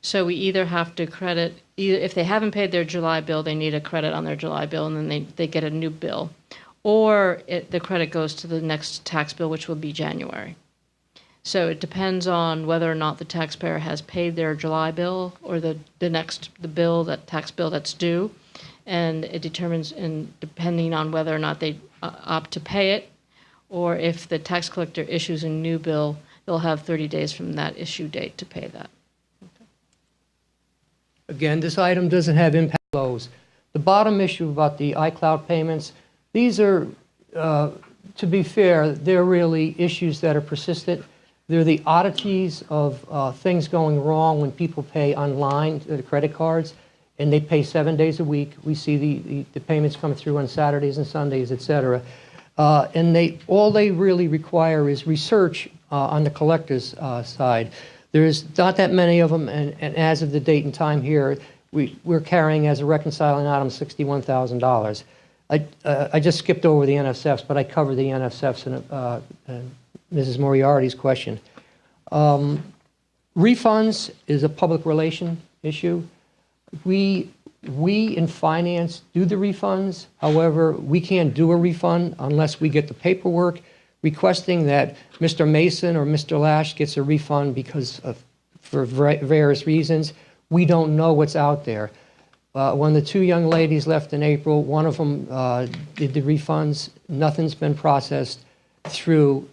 So we either have to credit, if they haven't paid their July bill, they need a credit on their July bill, and then they get a new bill. Or the credit goes to the next tax bill, which will be January. So it depends on whether or not the taxpayer has paid their July bill or the tax bill that's due. And it determines, depending on whether or not they opt to pay it, or if the tax collector issues a new bill, they'll have 30 days from that issue date to pay that. Again, this item doesn't have impact flows. The bottom issue about the iCloud payments, these are, to be fair, they're really issues that are persistent. They're the oddities of things going wrong when people pay online to the credit cards, and they pay 7 days a week. We see the payments come through on Saturdays and Sundays, et cetera. And all they really require is research on the collector's side. There's not that many of them, and as of the date and time here, we're carrying as a reconciling item $61,000. I just skipped over the NSFs, but I covered the NSFs in Mrs. Moriarty's question. Refunds is a public relation issue. We in finance do the refunds. However, we can't do a refund unless we get the paperwork requesting that Mr. Mason or Mr. Lash gets a refund for various reasons. We don't know what's out there. When the two young ladies left in April, one of them did the refunds. Nothing's been processed through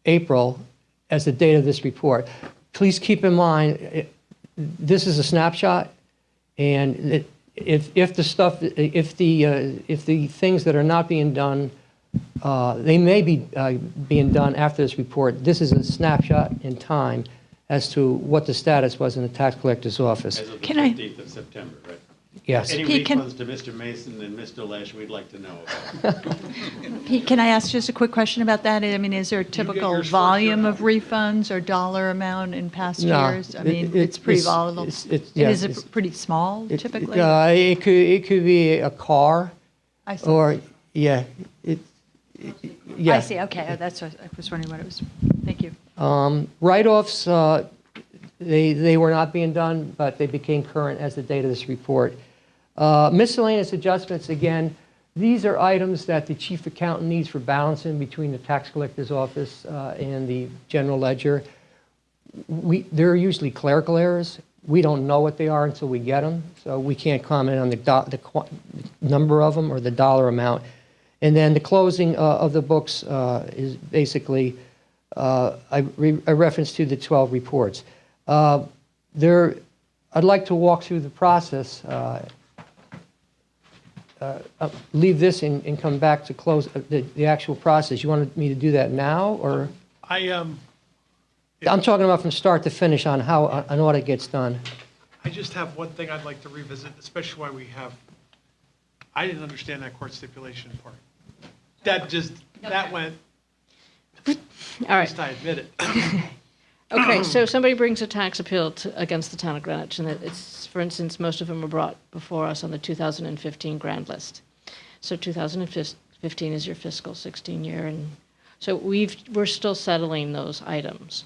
April as the date of this report. Please keep in mind, this is a snapshot, and if the things that are not being done, they may be being done after this report. This is a snapshot in time as to what the status was in the tax collector's office. As of the Can I- 15th of September, right? Yes. Any Pete, can- refunds to Mr. Mason and Mr. Lesh, we'd like to know about. Pete, can I ask just a quick question about that? I mean, is there a typical yours first, volume yeah. of refunds or dollar amount in past No, years? I mean, it's pretty volatile. yeah, Is it pretty small typically? It could be a car, I see. or, yeah, yeah. I see, okay, that's what, I was wondering what it was. Thank you. Write-offs, they were not being done, but they became current as the date of this report. Miscellaneous adjustments, again, these are items that the chief accountant needs for balancing between the tax collector's office and the general ledger. They're usually clerical errors. We don't know what they are until we get them, so we can't comment on the number of them or the dollar amount. And then the closing of the books is basically a reference to the 12 reports. I'd like to walk through the process, leave this and come back to close the actual process. You wanted me to do that now, or? I'm talking about from start to finish on how an audit gets done. I just have one thing I'd like to revisit, especially why we have, I didn't understand that court stipulation part. That went, All at right. least I admit it. Okay, so somebody brings a tax appeal against the town of Greenwich, and it's, for instance, most of them were brought before us on the 2015 grand list. So 2015 is your fiscal 16 year, and so we're still settling those items.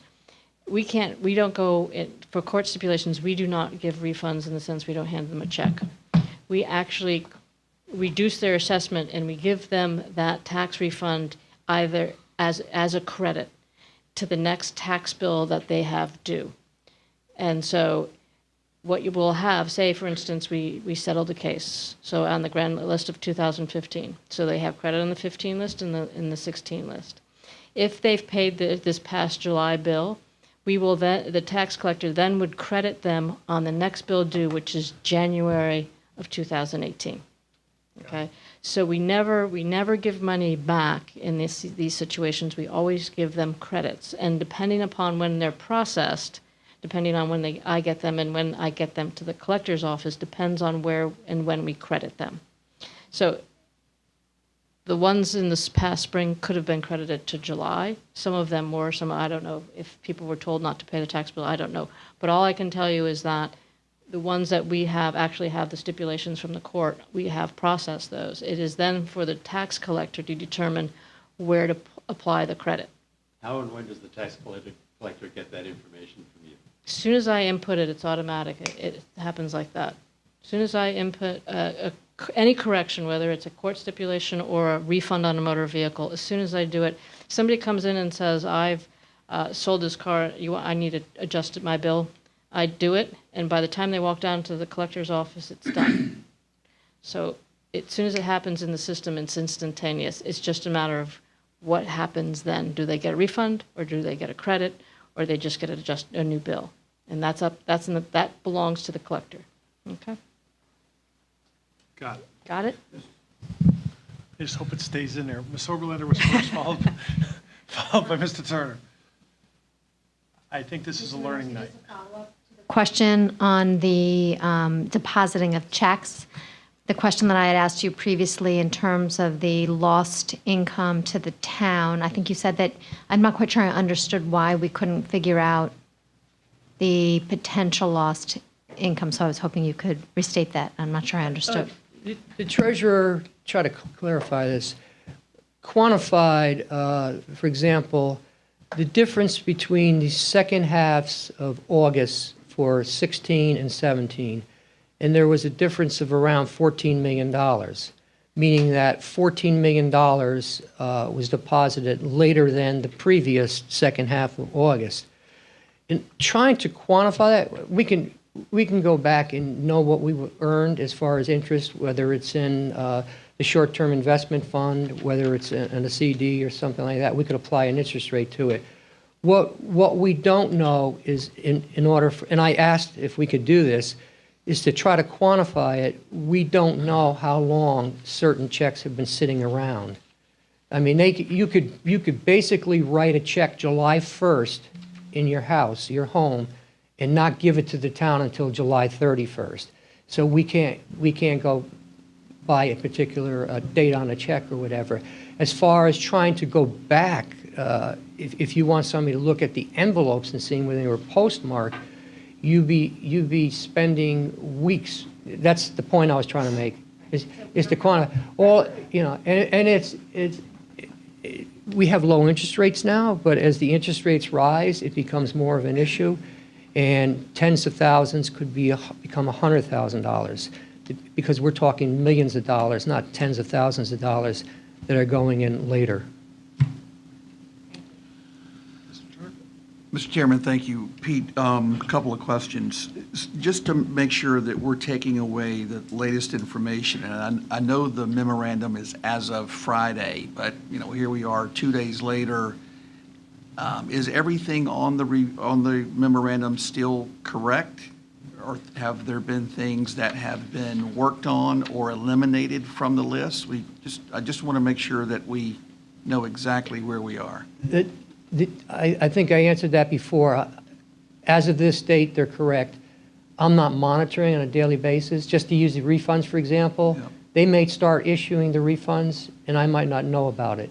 We don't go, for court stipulations, we do not give refunds in the sense we don't hand them a check. We actually reduce their assessment and we give them that tax refund either as a credit to the next tax bill that they have due. And so what you will have, say, for instance, we settled a case, so on the grand list of 2015. So they have credit on the 15 list and in the 16 list. If they've paid this past July bill, we will then, the tax collector then would credit them on the next bill due, which is January of 2018. Okay, so we never give money back in these situations. We always give them credits, and depending upon when they're processed, depending on when I get them and when I get them to the collector's office, depends on where and when we credit them. So the ones in this past spring could have been credited to July. Some of them were, some I don't know if people were told not to pay the tax bill, I don't know. But all I can tell you is that the ones that we have actually have the stipulations from the court, we have processed those. It is then for the tax collector to determine where to apply the credit. How and when does the tax collector get that information from you? As soon as I input it, it's automatic. It happens like that. As soon as I input any correction, whether it's a court stipulation or a refund on a motor vehicle, as soon as I do it, somebody comes in and says, I've sold this car, I need to adjust my bill. I do it, and by the time they walk down to the collector's office, it's done. So as soon as it happens in the system, it's instantaneous. It's just a matter of what happens then. Do they get a refund, or do they get a credit, or they just get a new bill? And that belongs to the collector. Okay? Got it. Got it? I just hope it stays in there. Ms. Oberlander was first, followed by Mr. Turner. I think this is a learning night. Question on the depositing of checks. The question that I had asked you previously in terms of the lost income to the town, I think you said that, I'm not quite sure I understood why we couldn't figure out the potential lost income, so I was hoping you could restate that. I'm not sure I understood. The treasurer, try to clarify this, quantified, for example, the difference between the second halves of August for 16 and 17, and there was a difference of around $14 million, meaning that $14 million was deposited later than the previous second half of August. In trying to quantify that, we can go back and know what we earned as far as interest, whether it's in the short-term investment fund, whether it's in a CD or something like that. We could apply an interest rate to it. What we don't know is, in order for, and I asked if we could do this, is to try to quantify it. We don't know how long certain checks have been sitting around. I mean, you could basically write a check July 1st in your house, your home, and not give it to the town until July 31st. So we can't go by a particular date on a check or whatever. As far as trying to go back, if you want somebody to look at the envelopes and seeing where they were postmarked, you'd be spending weeks. That's the point I was trying to make. Is to quantify all, you know, and we have low interest rates now, but as the interest rates rise, it becomes more of an issue, and tens of thousands could become $100,000 because we're talking millions of dollars, not tens of thousands of dollars that are going in later. Mr. Chairman, thank you. Pete, a couple of questions. Just to make sure that we're taking away the latest information, and I know the memorandum is as of Friday, but, you know, here we are 2 days later. Is everything on the memorandum still correct? Or have there been things that have been worked on or eliminated from the list? I just want to make sure that we know exactly where we are. I think I answered that before. As of this date, they're correct. I'm not monitoring on a daily basis. Just to use the refunds, for example, they may start issuing the refunds, and I might not know about it.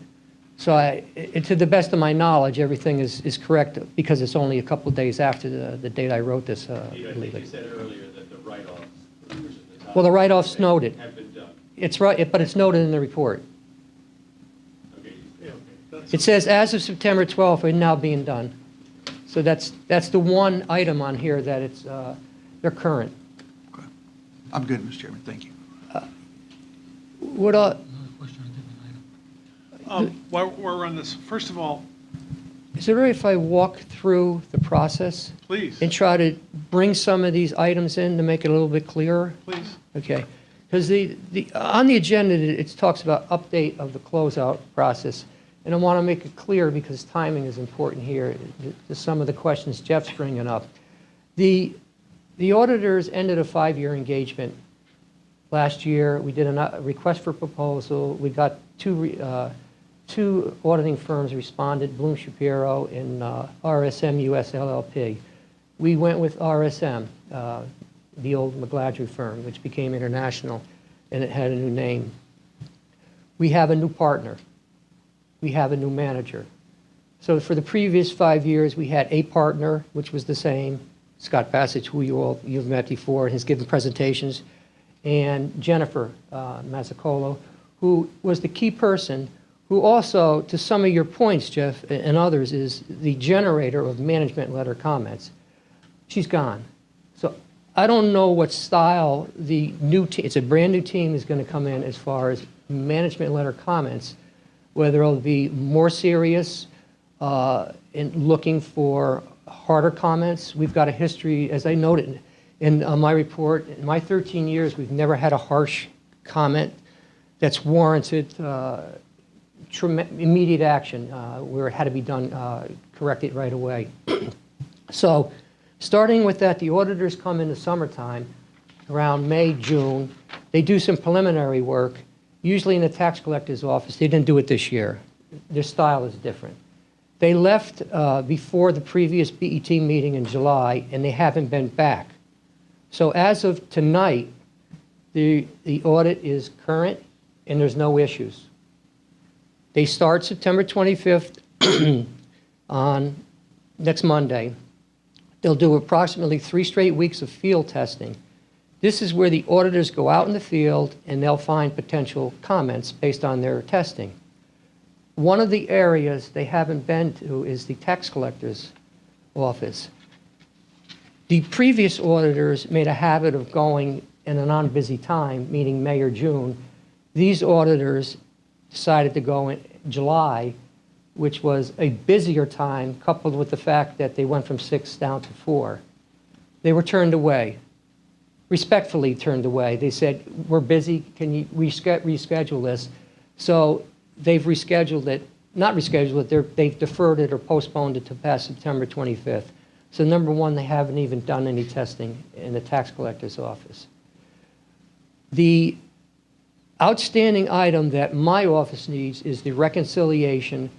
So to the best of my knowledge, everything is correct because it's only a couple of days after the date I wrote this. I think you said earlier that the write-offs, which is the top, Well, the write-offs noted. have been done. It's right, but it's noted in the report. It says, as of September 12th, are now being done. So that's the one item on here that they're current. Okay. I'm good, Mr. Chairman. Thank you. What While we're on this, first of all, is it all right if I walk through the process? Please. And try to bring some of these items in to make it a little bit clearer? Please. Okay. Because on the agenda, it talks about update of the closeout process. And I want to make it clear because timing is important here to some of the questions Jeff's bringing up. The auditors ended a 5-year engagement last year. We did a request for proposal. We got two auditing firms responded, Bloom Shapiro and RSM US LLP. We went with RSM, the old McGladrey firm, which became international, and it had a new name. We have a new partner. We have a new manager. So for the previous 5 years, we had a partner, which was the same, Scott Bassett, who you've met before and has given presentations, and Jennifer Mazzacolo, who was the key person, who also, to some of your points, Jeff, and others, is the generator of management letter comments. She's gone. So I don't know what style the new team, it's a brand new team, is going to come in as far as management letter comments, whether it'll be more serious in looking for harder comments. We've got a history, as I noted in my report, in my 13 years, we've never had a harsh comment that's warranted immediate action where it had to be done, corrected right away. So starting with that, the auditors come in the summertime, around May, June. They do some preliminary work, usually in the tax collector's office. They didn't do it this year. Their style is different. They left before the previous BET meeting in July, and they haven't been back. So as of tonight, the audit is current, and there's no issues. They start September 25th on next Monday. They'll do approximately 3 straight weeks of field testing. This is where the auditors go out in the field and they'll find potential comments based on their testing. One of the areas they haven't been to is the tax collector's office. The previous auditors made a habit of going in a non-busy time, meaning May or June. These auditors decided to go in July, which was a busier time, coupled with the fact that they went from 6 down to 4. They were turned away, respectfully turned away. They said, we're busy, can you reschedule this? So they've rescheduled it, not rescheduled it, they've deferred it or postponed it to past September 25th. So number one, they haven't even done any testing in the tax collector's office. The outstanding item that my office needs is the reconciliation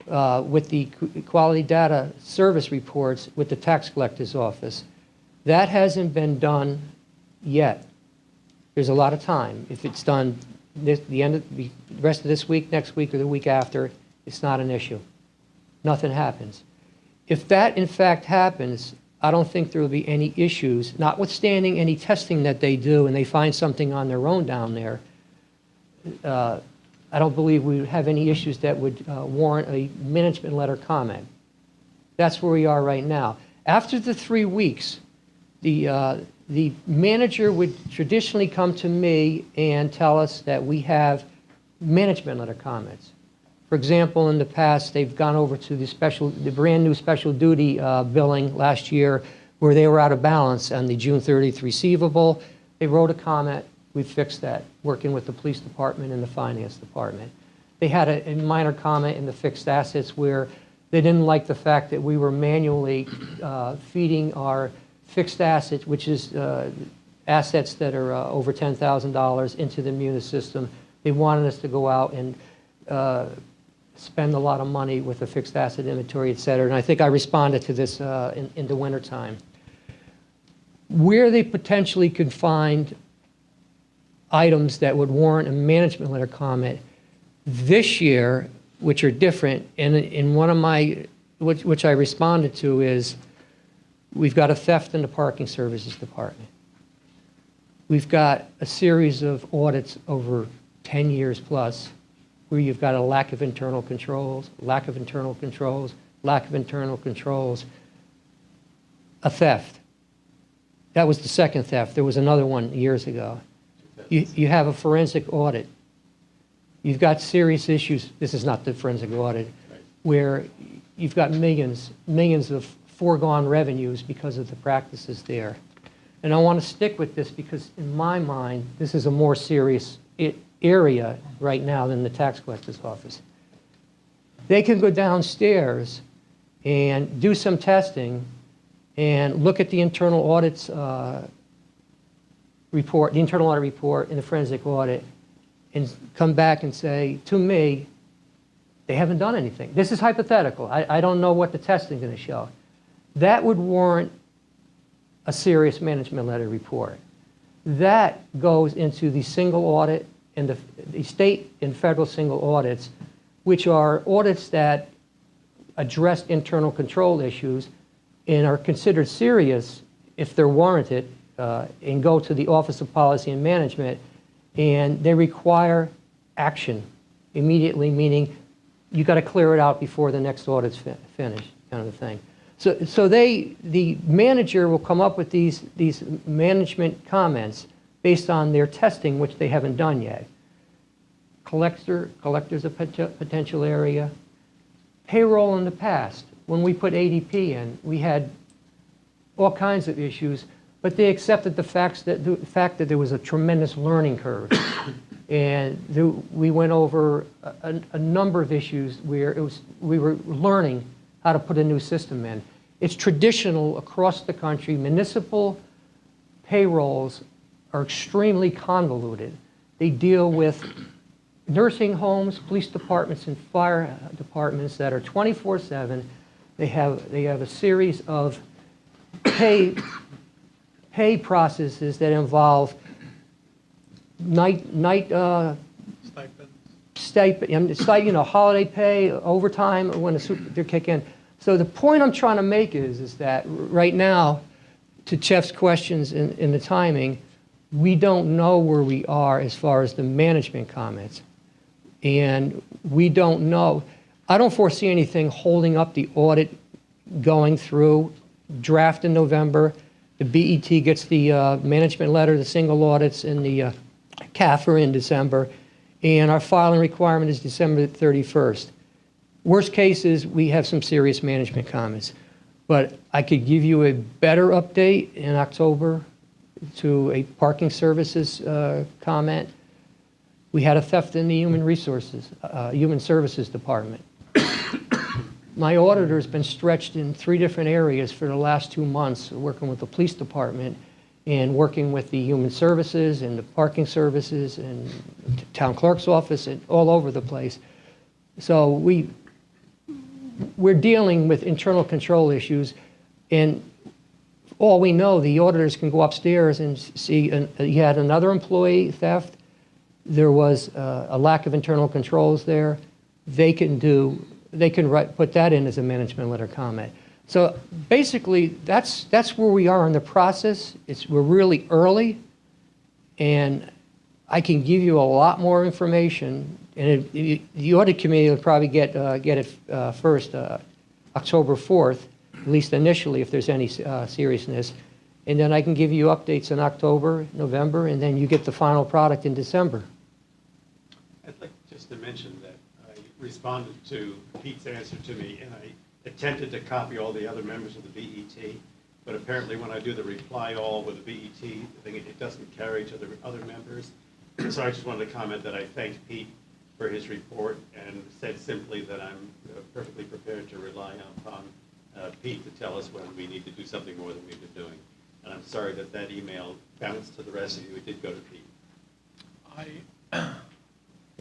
with the quality data service reports with the tax collector's office. That hasn't been done yet. There's a lot of time. If it's done the rest of this week, next week, or the week after, it's not an issue. Nothing happens. If that, in fact, happens, I don't think there will be any issues, notwithstanding any testing that they do and they find something on their own down there. I don't believe we would have any issues that would warrant a management letter comment. That's where we are right now. After the 3 weeks, the manager would traditionally come to me and tell us that we have management letter comments. For example, in the past, they've gone over to the brand new special duty billing last year where they were out of balance on the June 30th receivable. They wrote a comment. We fixed that, working with the police department and the finance department. They had a minor comment in the fixed assets where they didn't like the fact that we were manually feeding our fixed assets, which is assets that are over $10,000 into the Munis system. They wanted us to go out and spend a lot of money with the fixed asset inventory, et cetera. And I think I responded to this in the wintertime. Where they potentially could find items that would warrant a management letter comment this year, which are different, and in one of my, which I responded to, is we've got a theft in the parking services department. We've got a series of audits over 10 years plus where you've got a lack of internal controls, lack of internal controls, lack of internal controls, a theft. That was the second theft. There was another one years ago. You have a forensic audit. You've got serious issues. This is not the forensic audit, where you've got millions of foregone revenues because of the practices there. And I want to stick with this because in my mind, this is a more serious area right now than the tax collector's office. They can go downstairs and do some testing and look at the internal audits report, the internal audit report and the forensic audit, and come back and say to me, they haven't done anything. This is hypothetical. I don't know what the testing is going to show. That would warrant a serious management letter report. That goes into the single audit and the state and federal single audits, which are audits that address internal control issues and are considered serious if they're warranted, and go to the Office of Policy and Management, and they require action immediately, meaning you got to clear it out before the next audit's finished, kind of thing. So the manager will come up with these management comments based on their testing, which they haven't done yet. Collector's a potential area. Payroll in the past, when we put ADP in, we had all kinds of issues, but they accepted the fact that there was a tremendous learning curve. And we went over a number of issues where we were learning how to put a new system in. It's traditional across the country. Municipal payrolls are extremely convoluted. They deal with nursing homes, police departments, and fire departments that are 24/7. They have a series of pay processes that involve stipend, holiday pay, overtime when they kick in. So the point I'm trying to make is that right now, to Jeff's questions in the timing, we don't know where we are as far as the management comments. And we don't know. I don't foresee anything holding up the audit going through. Draft in November. The BET gets the management letter, the single audits, and the CAFR in December. And our filing requirement is December 31st. Worst case is we have some serious management comments. But I could give you a better update in October to a parking services comment. We had a theft in the human services department. My auditor's been stretched in 3 different areas for the last 2 months, working with the police department and working with the human services and the parking services and the town clerk's office and all over the place. So we're dealing with internal control issues, and all we know, the auditors can go upstairs and see, you had another employee theft, there was a lack of internal controls there, they can put that in as a management letter comment. So basically, that's where we are in the process. We're really early, and I can give you a lot more information. And the audit committee will probably get it first, October 4th, at least initially, if there's any seriousness. And then I can give you updates in October, November, and then you get the final product in December. I'd like just to mention that I responded to Pete's answer to me, and I attempted to copy all the other members of the BET, but apparently when I do the reply all with the BET, I think it doesn't carry to the other members. So I just wanted to comment that I thanked Pete for his report and said simply that I'm perfectly prepared to rely upon Pete to tell us when we need to do something more than we've been doing. And I'm sorry that that email bounced to the rest of you. It did go to Pete.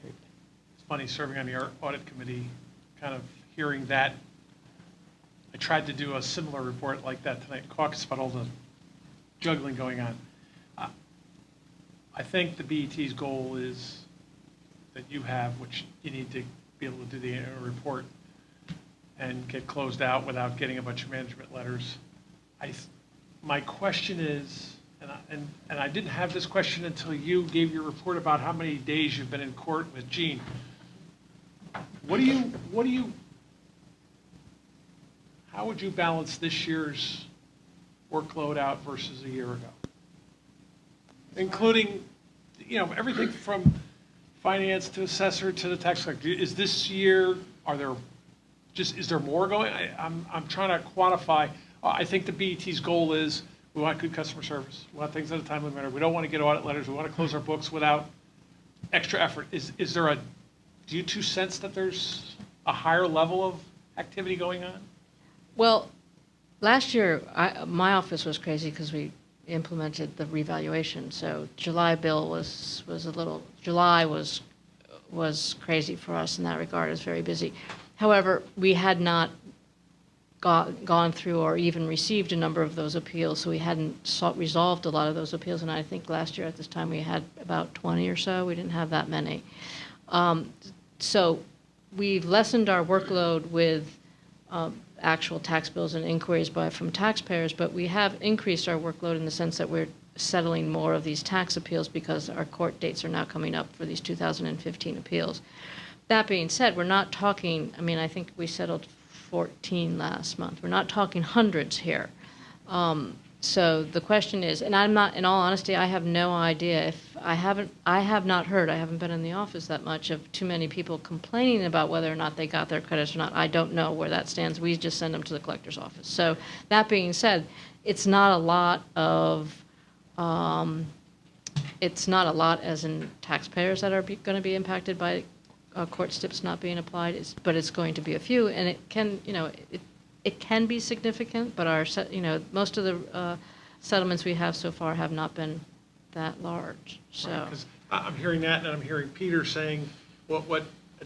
It's funny, serving on the audit committee, kind of hearing that. I tried to do a similar report like that tonight, caucus, about all the juggling going on. I think the BET's goal is that you have, which you need to be able to do the annual report and get closed out without getting a bunch of management letters. My question is, and I didn't have this question until you gave your report about how many days you've been in court with Gene. How would you balance this year's workload out versus a year ago? Including, everything from finance to assessor to the tax collector. Is this year, is there more going? I'm trying to quantify. I think the BET's goal is we want good customer service. We want things at a timely manner. We don't want to get audit letters. We want to close our books without extra effort. Do you two sense that there's a higher level of activity going on? Well, last year, my office was crazy because we implemented the revaluation. So July bill July was crazy for us in that regard. It was very busy. However, we had not gone through or even received a number of those appeals, so we hadn't resolved a lot of those appeals. And I think last year at this time we had about 20 or so. We didn't have that many. So we've lessened our workload with actual tax bills and inquiries from taxpayers, but we have increased our workload in the sense that we're settling more of these tax appeals because our court dates are now coming up for these 2015 appeals. That being said, we're not talking, I think we settled 14 last month. We're not talking hundreds here. So the question is, and I'm not, in all honesty, I have no idea if I have not heard, I haven't been in the office that much, of too many people complaining about whether or not they got their credits or not. I don't know where that stands. We just send them to the collector's office. So that being said, it's not a lot as in taxpayers that are going to be impacted by court steps not being applied, but it's going to be a few, and it can, it can be significant, but most of the settlements we have so far have not been that large. So Right, 'cause I'm hearing that, and I'm hearing Peter saying and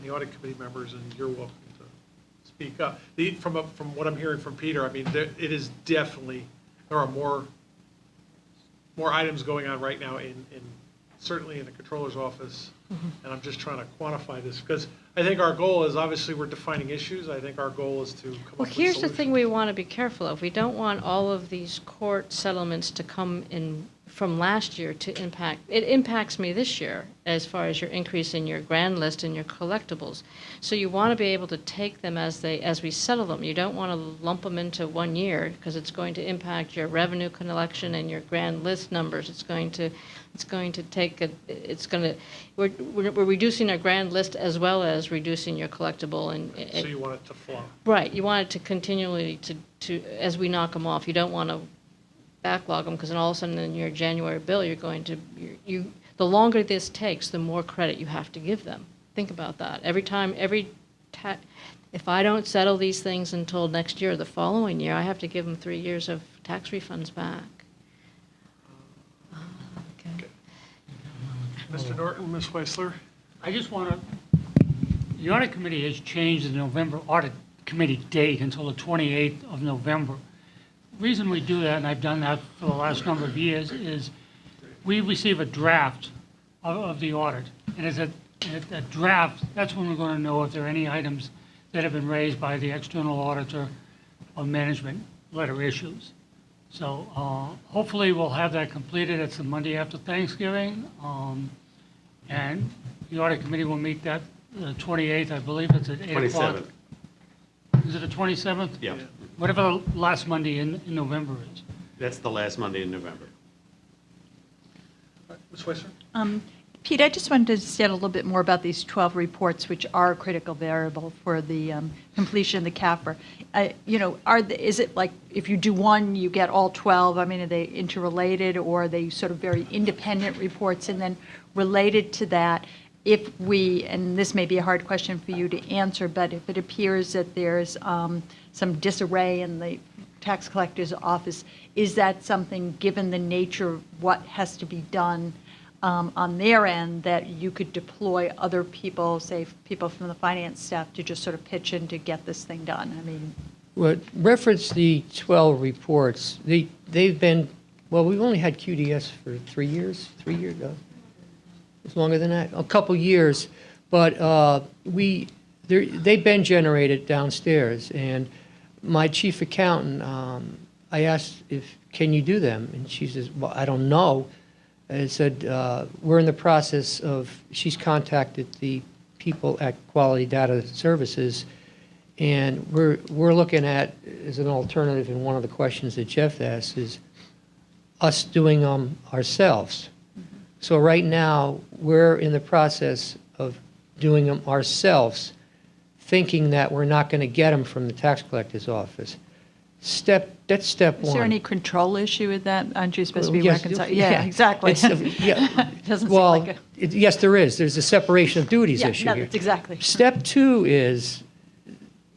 the audit committee members, and you're welcome to speak up. From what I'm hearing from Peter, it is definitely, there are more items going on right now certainly in the controller's office. And I'm just trying to quantify this because I think our goal is, obviously, we're defining issues. I think our goal is to come up with solutions. Well, here's the thing we want to be careful of. We don't want all of these court settlements to come in from last year to impact. It impacts me this year as far as your increase in your grand list and your collectibles. So you want to be able to take them as we settle them. You don't want to lump them into 1 year because it's going to impact your revenue collection and your grand list numbers. We're reducing our grand list as well as reducing your collectible. So you want it to flow. Right. You want it to continually as we knock them off. You don't want to backlog them because then all of a sudden in your January bill, the longer this takes, the more credit you have to give them. Think about that. If I don't settle these things until next year or the following year, I have to give them 3 years of tax refunds back. Mr. Norton, Ms. Weissler? I just want to, the audit committee has changed the November audit committee date until the 28th of November. reason we do that, and I've done that for the last number of years, is we receive a draft of the audit. And as a draft, that's when we're going to know if there are any items that have been raised by the external auditor or management letter issues. So hopefully we'll have that completed. It's the Monday after Thanksgiving. And the audit committee will meet that the 28th, I believe. It's at 8 o'clock. 27th. Is it the 27th? Yeah. Whatever the last Monday in November is. That's the last Monday in November. Ms. Weisser? Pete, I just wanted to understand a little bit more about these 12 reports, which are a critical variable for the completion of the CAFR. Is it like if you do one, you get all 12? I mean, are they interrelated, or are they sort of very independent reports? And then related to that, if we, and this may be a hard question for you to answer, but if it appears that there's some disarray in the tax collector's office, is that something, given the nature of what has to be done on their end, that you could deploy other people, say people from the finance staff, to just sort of pitch in to get this thing done? I mean, Well, reference the 12 reports. They've been, well, we've only had QDS for 3 years, no? It's longer than that, a couple years. But they've been generated downstairs. And my chief accountant, I asked can you do them? And she says, well, I don't know. I said, we're in the process of, she's contacted the people at Quality Data Services, and we're looking at, as an alternative, and one of the questions that Jeff asked is us doing them ourselves. So right now, we're in the process of doing them ourselves, thinking that we're not going to get them from the tax collector's office. That's step one. is there any control issue with that? Aren't you supposed to be Yes, reconciled? yeah. Yeah, exactly. Yeah. It doesn't Well, seem like a... yes, there is. There's a separation of duties Yeah, issue no, here. that's exactly. Step two is,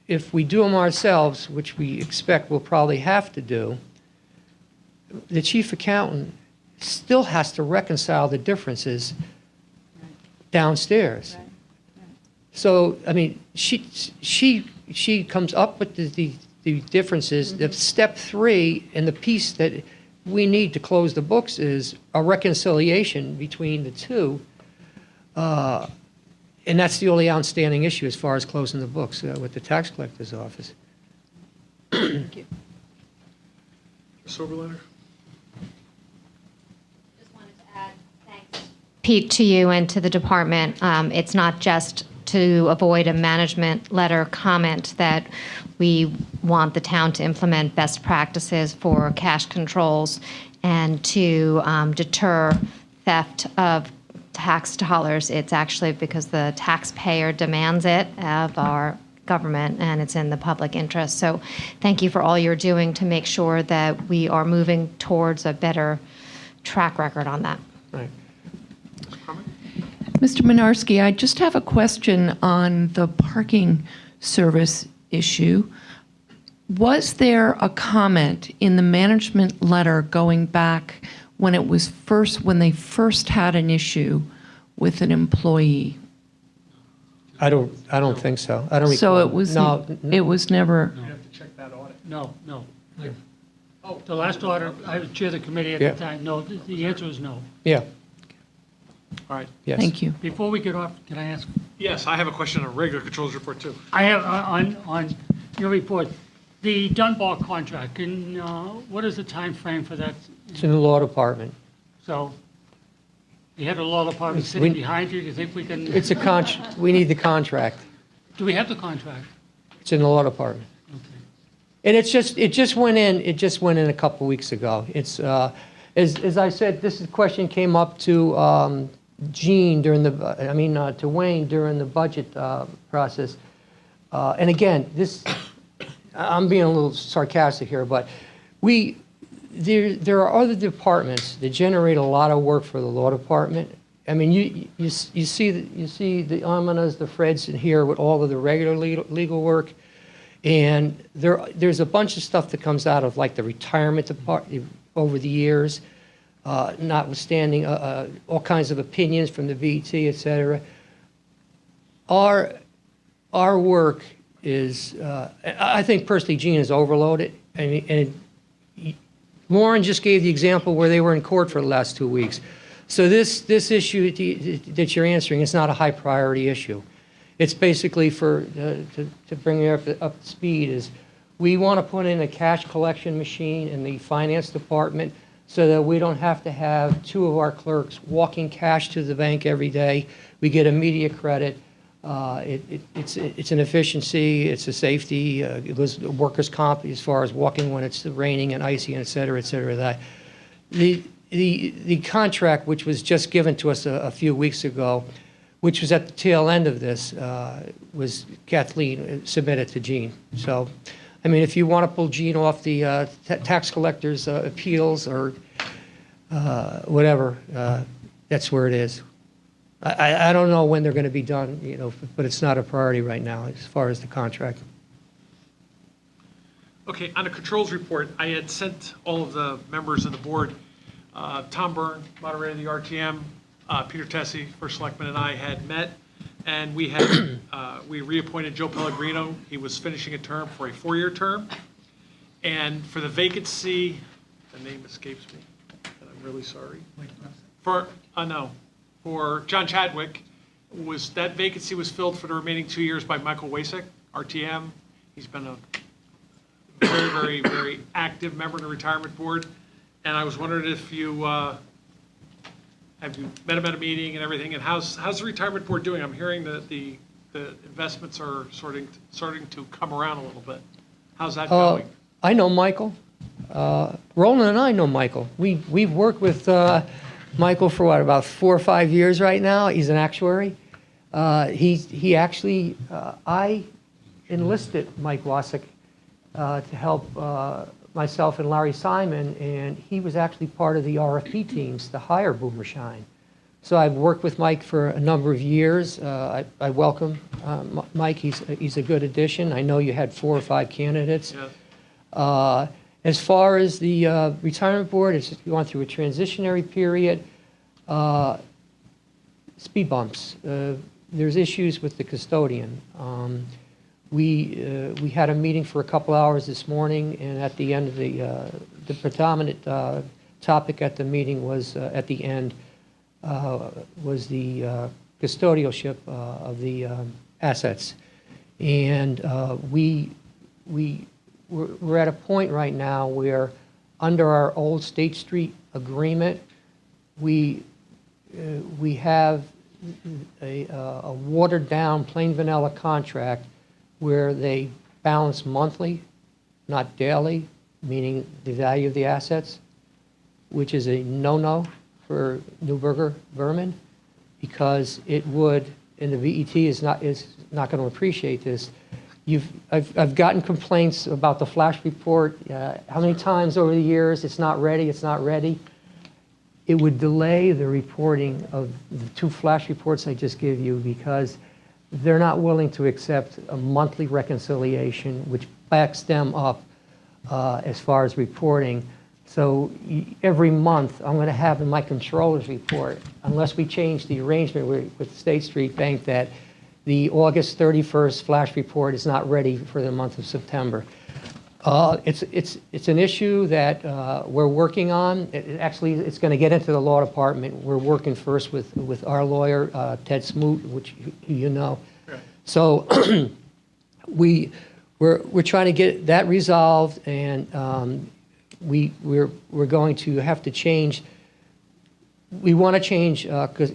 if we do them ourselves, which we expect we'll probably have to do, the chief accountant still has to reconcile the differences downstairs. Right. So, I mean, she comes up with the differences. The step three, and the piece that we need to close the books, is a reconciliation between the two. And that's the only outstanding issue as far as closing the books with the tax collector's office. Thank you. Ms. Oberliner? Just wanted to add thanks, Pete, to you and to the department. It's not just to avoid a management letter comment that we want the town to implement best practices for cash controls and to deter theft of tax dollars. It's actually because the taxpayer demands it of our government, and it's in the public interest. So thank you for all you're doing to make sure that we are moving towards a better track record on that. Right. Mr. Minarski, I just have a question on the parking service issue. Was there a comment in the management letter going back when they first had an issue with an employee? I don't think so. I don't recall. So it was never. You have to check that audit. No. The last audit, I was chair of the committee at Yeah. the time. No, the answer is no. Yeah. All right. Yes. Thank you. Before we get off, can I ask? Yes, I have a question on regular controls report, too. I have, on your report, the Dunbar contract, what is the time frame for that? It's in the law department. So, you had a law department We- sitting behind you, do you think we can? It's a we need the contract. Do we have the contract? It's in the law department. Okay. And it just went in a couple weeks ago. It's, as I said, this question came up to Gene to Wayne during the budget process. And again, I'm being a little sarcastic here, but there are other departments that generate a lot of work for the law department. I mean, you see the Amanas, the Freds in here with all of the regular legal work, and there's a bunch of stuff that comes out of like the retirement department over the years, notwithstanding all kinds of opinions from the VET, et cetera. Our work is, I think personally, Gene is overloaded. I mean, and Lauren just gave the example where they were in court for the last 2 weeks. So this issue that you're answering is not a high priority issue. It's basically to bring you up to speed is we want to put in a cash collection machine in the finance department so that we don't have to have 2 of our clerks walking cash to the bank every day. We get immediate credit. It's an efficiency, it's a safety, it was workers' comp as far as walking when it's raining and icy, and et cetera, et cetera. That. The contract, which was just given to us a few weeks ago, which was at the tail end of this, was Kathleen submitted to Gene. So, I mean, if you want to pull Gene off the tax collector's appeals or whatever, that's where it is. I don't know when they're going to be done, you know, but it's not a priority right now as far as the contract. Okay, on the controls report, I had sent all of the members of the board, Tom Byrne, moderator of the RTM, Peter Tessie, first selectman, and I had met, and we had we reappointed Joe Pellegrino. He was finishing a term for a 4-year term, and for the vacancy, the name escapes me, and I'm really sorry. For John Chadwick, that vacancy was filled for the remaining 2 years by Michael Wasek, RTM. He's been a very, very, very active member of the retirement board, and I was wondering if you have you met him at a meeting and everything, and how's the retirement board doing? I'm hearing that the investments are starting to come around a little bit. How's that going? I know Michael. Roland and I know Michael. We've worked with Michael for what, about 4 or 5 years right now. He's an actuary. He actually, I enlisted Mike Wasik to help myself and Larry Simon, and he was actually part of the RFP teams to hire Boomershine. So I've worked with Mike for a number of years. I welcome Mike. He's a good addition. I know you had 4 or 5 candidates. Yeah. As far as the retirement board, it's gone through a transitionary period. Speed bumps. There's issues with the custodian. We had a meeting for a couple hours this morning, and at the end of the predominant topic at the meeting was at the end was the custodialship of the assets, and we're at a point right now where, under our old State Street agreement, we have a watered-down, plain vanilla contract where they balance monthly, not daily, meaning the value of the assets, which is a no-no for Newburgh Vermin, because it would, and the VET is not going to appreciate this. I've gotten complaints about the flash report. How many times over the years it's not ready, it's not ready. It would delay the reporting of the 2 flash reports I just gave you because they're not willing to accept a monthly reconciliation, which backs them up as far as reporting. So every month I'm going to have in my controller's report, unless we change the arrangement with State Street Bank, that the August 31st flash report is not ready for the month of September. It's an issue that we're working on. Actually, it's going to get into the law department. We're working first with our lawyer, Ted Smoot, which you know. Right. So we're trying to get that resolved, and we're going to have to change. We want to change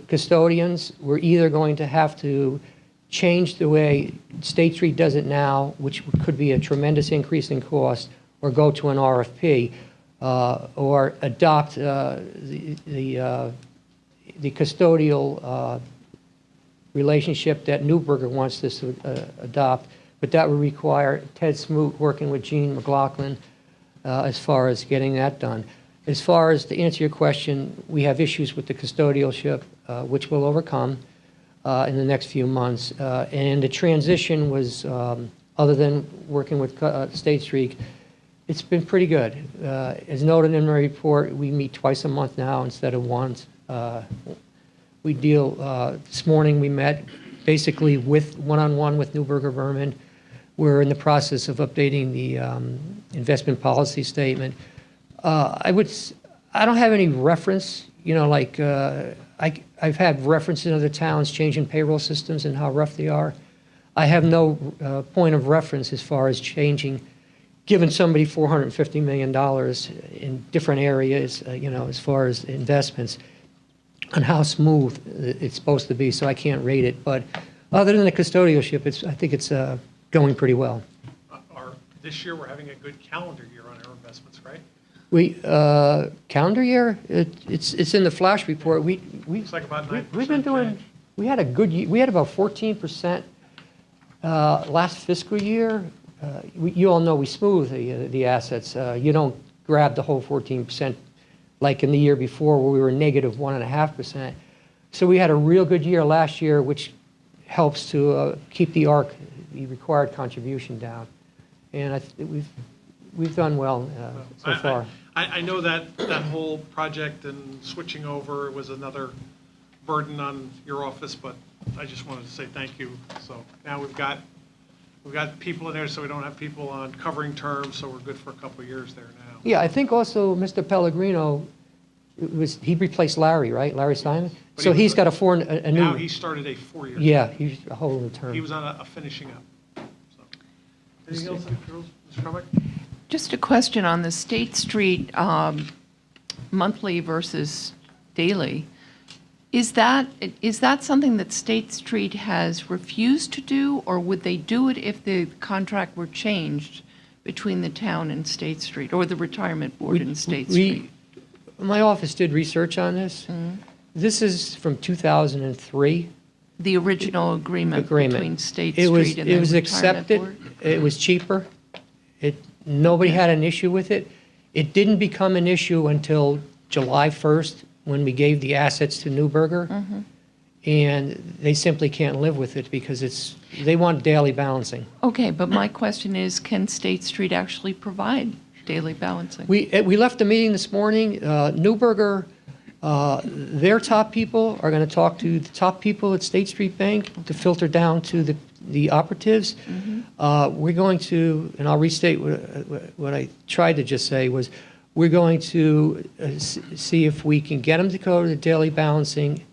custodians. We're either going to have to change the way State Street does it now, which could be a tremendous increase in cost, or go to an RFP, or adopt the custodial relationship that Newburgh wants us to adopt. But that would require Ted Smoot working with Gene McLaughlin as far as getting that done. As far as to answer your question, we have issues with the custodialship, which we'll overcome in the next few months. And the transition was, other than working with State Street, it's been pretty good. As noted in my report, we meet twice a month now instead of once. We deal, this morning we met basically with one-on-one with Newburgh Vermin. We're in the process of updating the investment policy statement. I don't have any reference, like, I've had reference in other towns changing payroll systems and how rough they are. I have no point of reference as far as giving somebody $450 million in different areas, as far as investments, on how smooth it's supposed to be, so I can't rate it. But other than the custodialship, I think it's going pretty well. This year, we're having a good calendar year on our investments, right? Calendar year, it's in the flash report. It's like about 9%. We've been doing, we had a good year, we had about 14% last fiscal year. You all know we smooth the assets. You don't grab the whole 14% like in the year before where we were negative 1.5%. So we had a real good year last year, which helps to keep the required contribution down. And we've done well so far. I know that whole project and switching over was another burden on your office, but I just wanted to say thank you. So now we've got people in there, so we don't have people on covering terms, so we're good for a couple of years there now. Yeah, I think also Mr. Pellegrino, he replaced Larry, right? Larry Simon? But So he's got a new. Now he started a 4-year. Yeah, he's a whole new term. He was on a finishing up. So. Anything else, Mr. Carmack? Just a question on the State Street monthly versus daily. Is that something that State Street has refused to do, or would they do it if the contract were changed between the town and State Street, or the retirement board and State Street? My office did research on this. Mm-hmm. This is from 2003. The original agreement between State Street and the It was retirement accepted. board? It was cheaper. Nobody had an issue with it. It didn't become an issue until July 1st when we gave the assets to Newberger. Mm-hmm. And they simply can't live with it because they want daily balancing. Okay, but my question is, can State Street actually provide daily balancing? We left the meeting this morning. Newberger, their top people are going to talk to the top people at State Street Bank to filter down to the operatives. Mm-hmm. We're going to, and I'll restate what I tried to just say, was we're going to see if we can get them to go to the daily balancing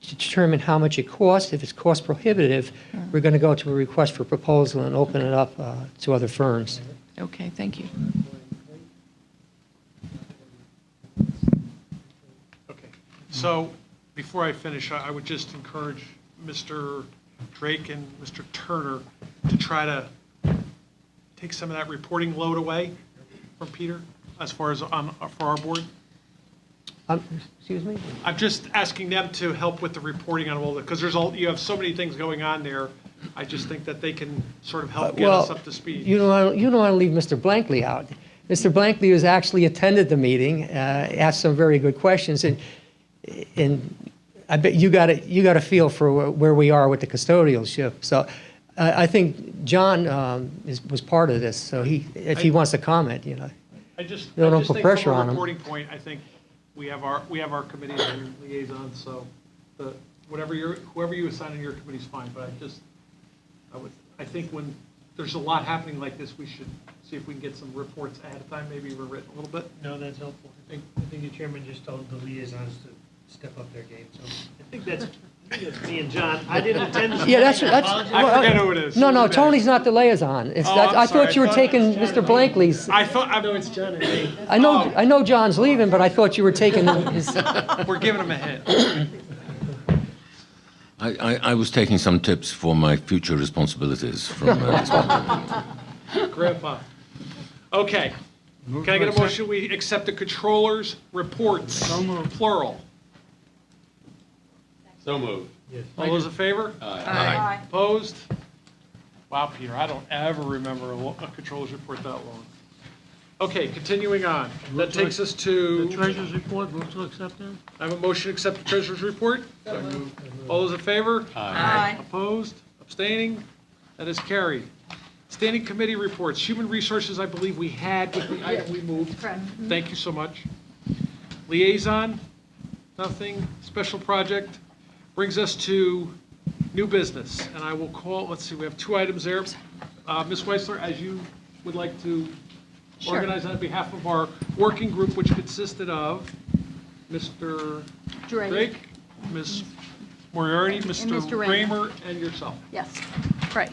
to determine how much it costs. If it's cost prohibitive, we're going to go to a request for proposal and open it up to other firms. Okay, thank you. Okay. So before I finish, I would just encourage Mr. Drake and Mr. Turner to try to take some of that reporting load away from Peter as far as for our board. Excuse me? I'm just asking them to help with the reporting on all the, because you have so many things going on there. I just think that they can sort of help get us up to speed. You don't want to leave Mr. Blankley out. Mr. Blankley has actually attended the meeting, asked some very good questions, and I bet you got a feel for where we are with the custodialship. So I think John was part of this, so if he wants to comment, I just don't put think pressure from a on him. reporting point, I think we have our committees and liaisons, so whoever you assign in your committee is fine, but I think when there's a lot happening like this, we should see if we can get some reports ahead of time, maybe rewritten a little bit. No, that's helpful. I think the chairman just told the liaisons to step up their game, so I think that's me and John. I didn't attend the Yeah, that's. I forget who it is. No, Tony's not the liaison. I thought you were taking Mr. Blankley's. I know it's John and me. I know John's leaving, but I thought you were taking his. We're giving him a hint. I was taking some tips for my future responsibilities from Grandpa. Okay. Can I get a motion? We accept the controller's reports. So moved. Plural. So moved. All those in favor? Aye. Opposed? Wow, Peter, I don't ever remember a controller's report that long. Okay, continuing on. That takes us to. The treasurer's report, move to accept that? I have a motion to accept the treasurer's report. All those in favor? Aye. Opposed? Abstaining? That is carried. Standing committee reports. Human Resources, I believe we had with the item we moved. Correct. Thank you so much. Liaison? Nothing. Special project? Brings us to new business. And I will call, let's see, we have 2 items there. Ms. Weissler, as you would like to Sure. organized on behalf of our working group, which consisted of Mr. Drake, Ms. Moriarty, Mr. Mr. Raymer. Raymer, and yourself. Yes, right.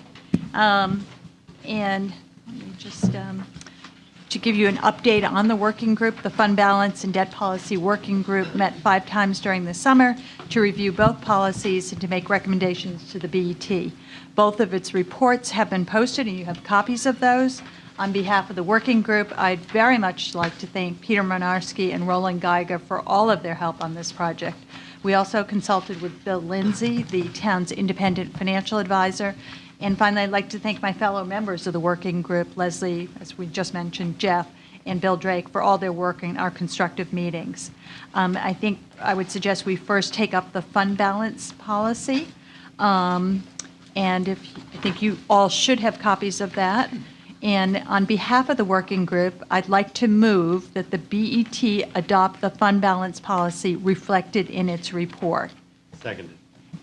And let me just, to give you an update on the working group, the Fund Balance and Debt Policy Working Group met 5 times during the summer to review both policies and to make recommendations to the BET. Both of its reports have been posted, and you have copies of those. On behalf of the working group, I'd very much like to thank Peter Monarski and Roland Geiger for all of their help on this project. We also consulted with Bill Lindsay, the town's independent financial advisor. And finally, I'd like to thank my fellow members of the working group, Leslie, as we just mentioned, Jeff, and Bill Drake, for all their work in our constructive meetings. I think I would suggest we first take up the fund balance policy. And I think you all should have copies of that. And on behalf of the working group, I'd like to move that the BET adopt the fund balance policy reflected in its report. Seconded.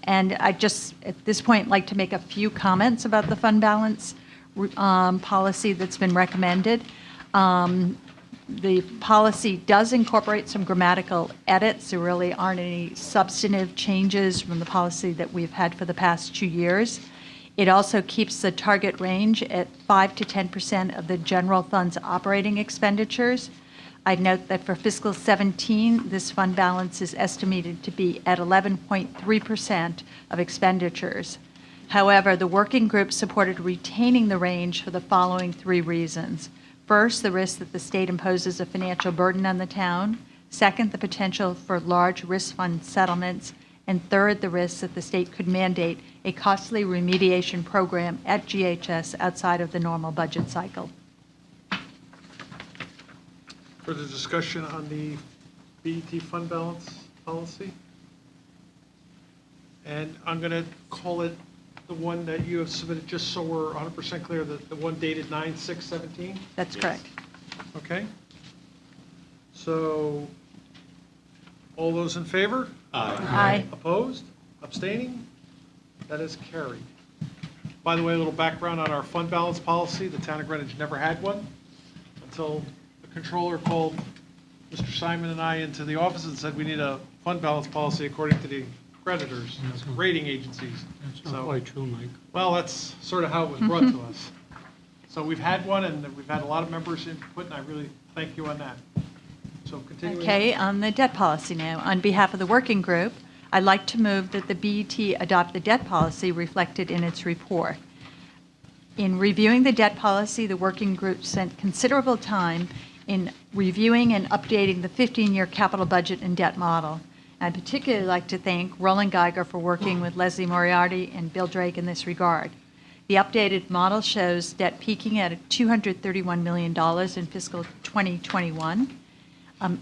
And I just, at this point, like to make a few comments about the fund balance policy that's been recommended. The policy does incorporate some grammatical edits. There really aren't any substantive changes from the policy that we've had for the past 2 years. It also keeps the target range at 5 to 10% of the general fund's operating expenditures. I'd note that for fiscal 17, this fund balance is estimated to be at 11.3% of expenditures. However, the working group supported retaining the range for the following 3 reasons. First, the risk that the state imposes a financial burden on the town. Second, the potential for large risk fund settlements. And third, the risk that the state could mandate a costly remediation program at GHS outside of the normal budget cycle. Further discussion on the BET fund balance policy? And I'm going to call it the one that you have submitted, just so we're 100% clear, that the one dated 9/6/17? That's correct. Okay. So, all those in favor? Aye. Opposed? Abstaining? That is carried. By the way, a little background on our fund balance policy. The town of Greenwich never had one until the controller called Mr. Simon and I into the office and said we need a fund balance policy according to the creditors, rating agencies. That's not quite true, Mike. Well, that's sort of how it was brought to us. So we've had one, and we've had a lot of members input, and I really thank you on that. So continuing. Okay, on the debt policy now. On behalf of the working group, I'd like to move that the BET adopt the debt policy reflected in its report. In reviewing the debt policy, the working group spent considerable time in reviewing and updating the 15-year capital budget and debt model. I'd particularly like to thank Roland Geiger for working with Leslie Moriarty and Bill Drake in this regard. The updated model shows debt peaking at $231 million in fiscal 2021.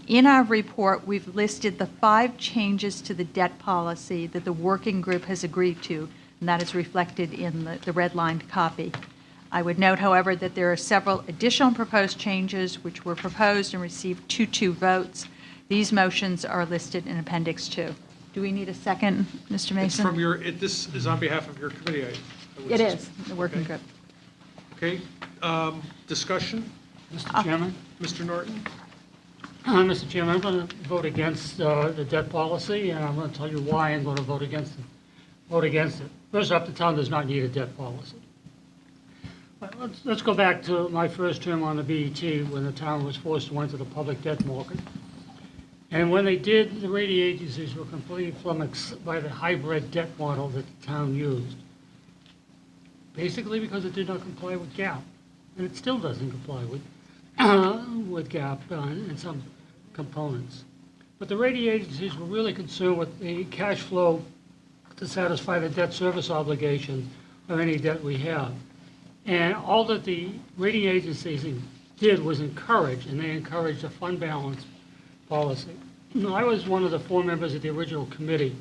In our report, we've listed the 5 changes to the debt policy that the working group has agreed to, and that is reflected in the red-lined copy. I would note, however, that there are several additional proposed changes which were proposed and received 2-2 votes. These motions are listed in Appendix 2. Do we need a second, Mr. Mason? It's from your, this is on behalf of your committee, I would It is, suspect. the working Okay. group. Okay, discussion? Mr. Chairman? Mr. Norton? Mr. Chairman, I'm going to vote against the debt policy, and I'm going to tell you why I'm going to vote against it. First off, the town does not need a debt policy. But let's go back to my first term on the BET, when the town was forced to enter the public debt market. And when they did, the rating agencies were completely flummoxed by the hybrid debt model that the town used. Basically because it did not comply with GAAP, and it still doesn't comply with GAAP in some components. But the rating agencies were really concerned with the cash flow to satisfy the debt service obligation of any debt we have. And all that the rating agencies did was encourage, and they encouraged a fund balance policy. Now, I was one of the 4 members of the original committee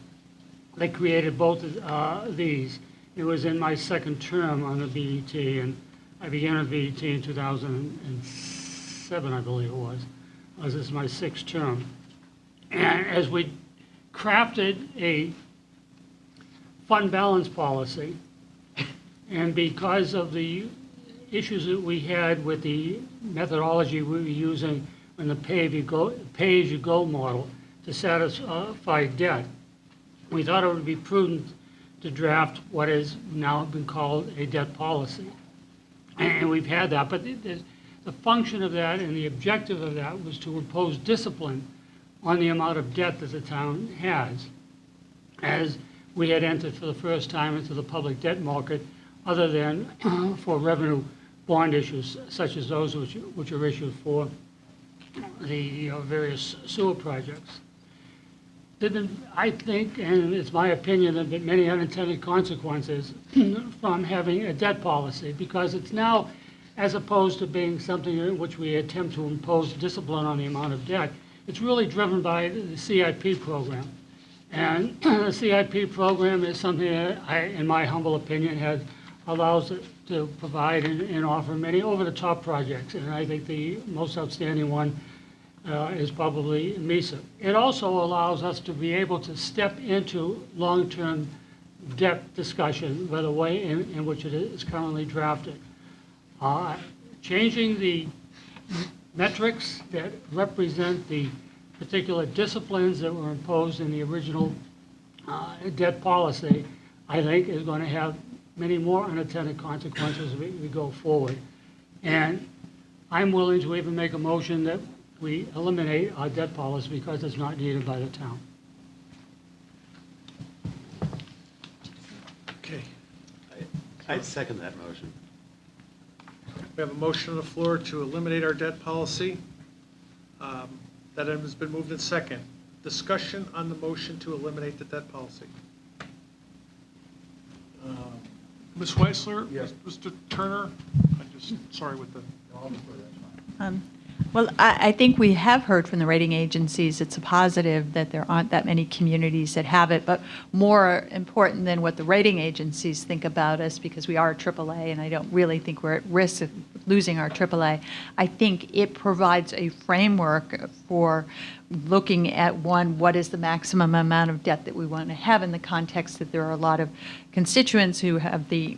that created both of these. It was in my second term on the BET, and I began on BET in 2007, I believe it was. This is my 6th term. And as we crafted a fund balance policy, and because of the issues that we had with the methodology we were using in the pay-as-you-go model to satisfy debt, we thought it would be prudent to draft what has now been called a debt policy. And we've had that, but the function of that and the objective of that was to impose discipline on the amount of debt that the town has, as we had entered for the first time into the public debt market, other than for revenue bond issues such as those which are issued for the various sewer projects. I think, and it's my opinion, there have been many unintended consequences from having a debt policy, because it's now, as opposed to being something in which we attempt to impose discipline on the amount of debt, it's really driven by the CIP program. And the CIP program is something that in my humble opinion, allows it to provide and offer many over-the-top projects. And I think the most outstanding one is probably MESA. It also allows us to be able to step into long-term debt discussion by the way in which it is currently drafted. Changing the metrics that represent the particular disciplines that were imposed in the original debt policy, I think is going to have many more unintended consequences as we go forward. And I'm willing to even make a motion that we eliminate our debt policy because it's not needed by the town. Okay. I second that motion. We have a motion on the floor to eliminate our debt policy. That item has been moved in second. Discussion on the motion to eliminate the debt policy. Ms. Weissler? Yes. Mr. Turner? Sorry with the... Well, I think we have heard from the rating agencies, it's a positive that there aren't that many communities that have it, but more important than what the rating agencies think about us, because we are a AAA, and I don't really think we're at risk of losing our AAA, I think it provides a framework for looking at, one, what is the maximum amount of debt that we want to have in the context that there are a lot of constituents who have the,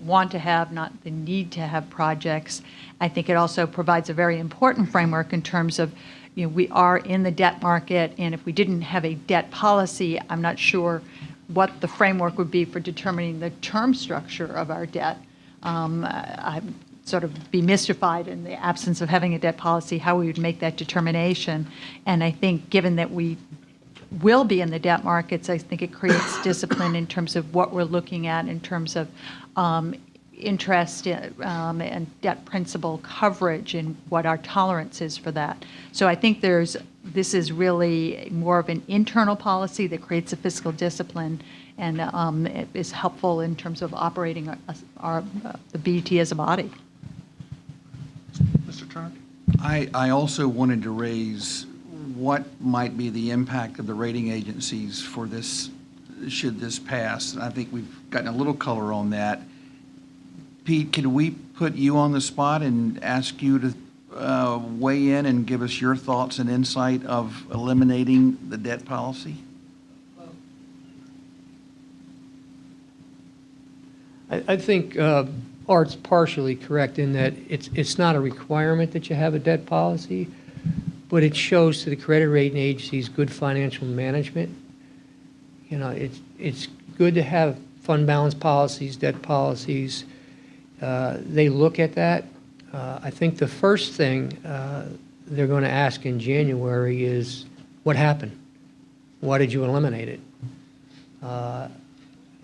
want to have, not the need to have projects. I think it also provides a very important framework in terms of, we are in the debt market, and if we didn't have a debt policy, I'm not sure what the framework would be for determining the term structure of our debt. I'm sort of be mystified in the absence of having a debt policy, how we would make that determination. And I think given that we will be in the debt markets, I think it creates discipline in terms of what we're looking at in terms of interest and debt principal coverage and what our tolerance is for that. So I think this is really more of an internal policy that creates a fiscal discipline, and it is helpful in terms of operating the BET as a body. Mr. Turner? I also wanted to raise what might be the impact of the rating agencies for this, should this pass. I think we've gotten a little color on that. Pete, can we put you on the spot and ask you to weigh in and give us your thoughts and insight of eliminating the debt policy? I think Art's partially correct in that it's not a requirement that you have a debt policy, but it shows to the credit rating agencies good financial management. It's good to have fund balance policies, debt policies. They look at that. I think the first thing they're going to ask in January is, what happened? Why did you eliminate it?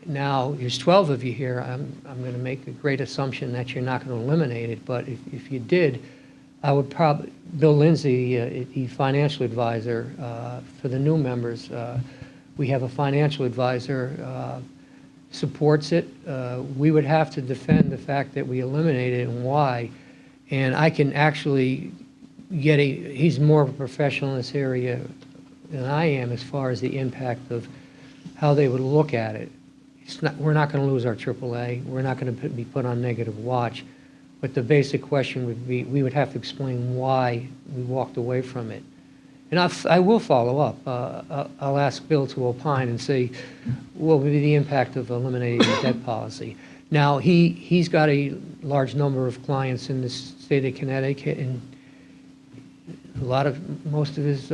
Now, there's 12 of you here. I'm going to make a great assumption that you're not going to eliminate it, but if you did, I would probably, Bill Lindsay, the financial advisor for the new members, we have a financial advisor, supports it. We would have to defend the fact that we eliminated it and why. And I can actually he's more of a professional in this area than I am as far as the impact of how they would look at it. We're not going to lose our AAA. We're not going to be put on negative watch. But the basic question would be, we would have to explain why we walked away from it. And I will follow up. I'll ask Bill to opine and say, what would be the impact of eliminating the debt policy? Now, he's got a large number of clients in the state of Connecticut, and most of his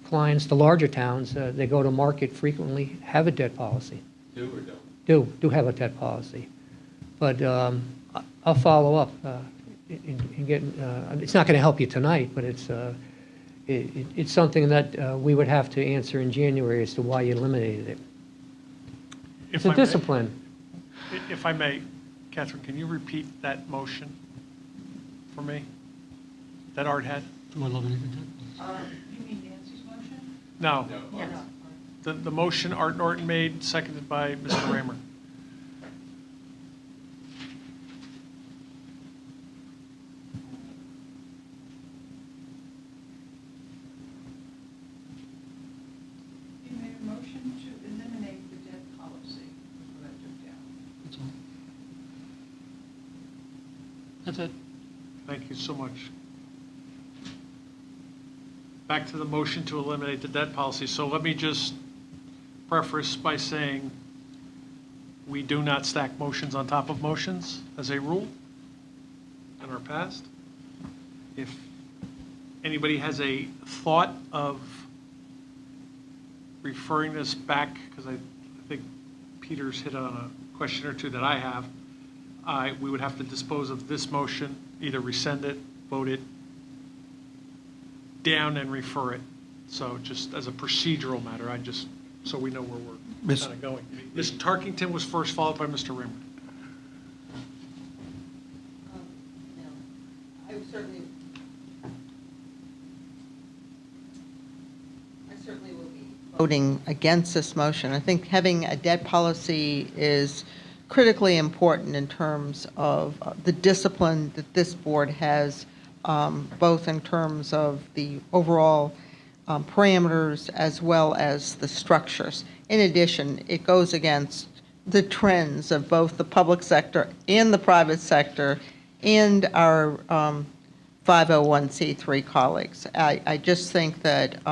clients, the larger towns, they go to market frequently, have a debt policy. Do or don't? Do have a debt policy. But I'll follow up and get, it's not going to help you tonight, but it's something that we would have to answer in January as to why you eliminated it. It's a discipline. If I may, Catherine, can you repeat that motion for me that Art had? To eliminate the debt. You mean Nancy's motion? No. Yes. The motion Art Norton made, seconded by Mr. Raymer. You made a motion to eliminate the debt policy, what I took down. That's all. That's it. Thank you so much. Back to the motion to eliminate the debt policy. So let me just preface by saying we do not stack motions on top of motions as a rule in our past. If anybody has a thought of referring this back, because I think Peter's hit on a question or two that I have, we would have to dispose of this motion, either rescind it, vote it down and refer it. So just as a procedural matter, so we know where we're kind of going. Ms. Tarkington was first, followed by Mr. Rimmer. I certainly will be voting against this motion. I think having a debt policy is critically important in terms of the discipline that this board has, both in terms of the overall parameters as well as the structures. In addition, it goes against the trends of both the public sector and the private sector and our 501c3 colleagues. I just think that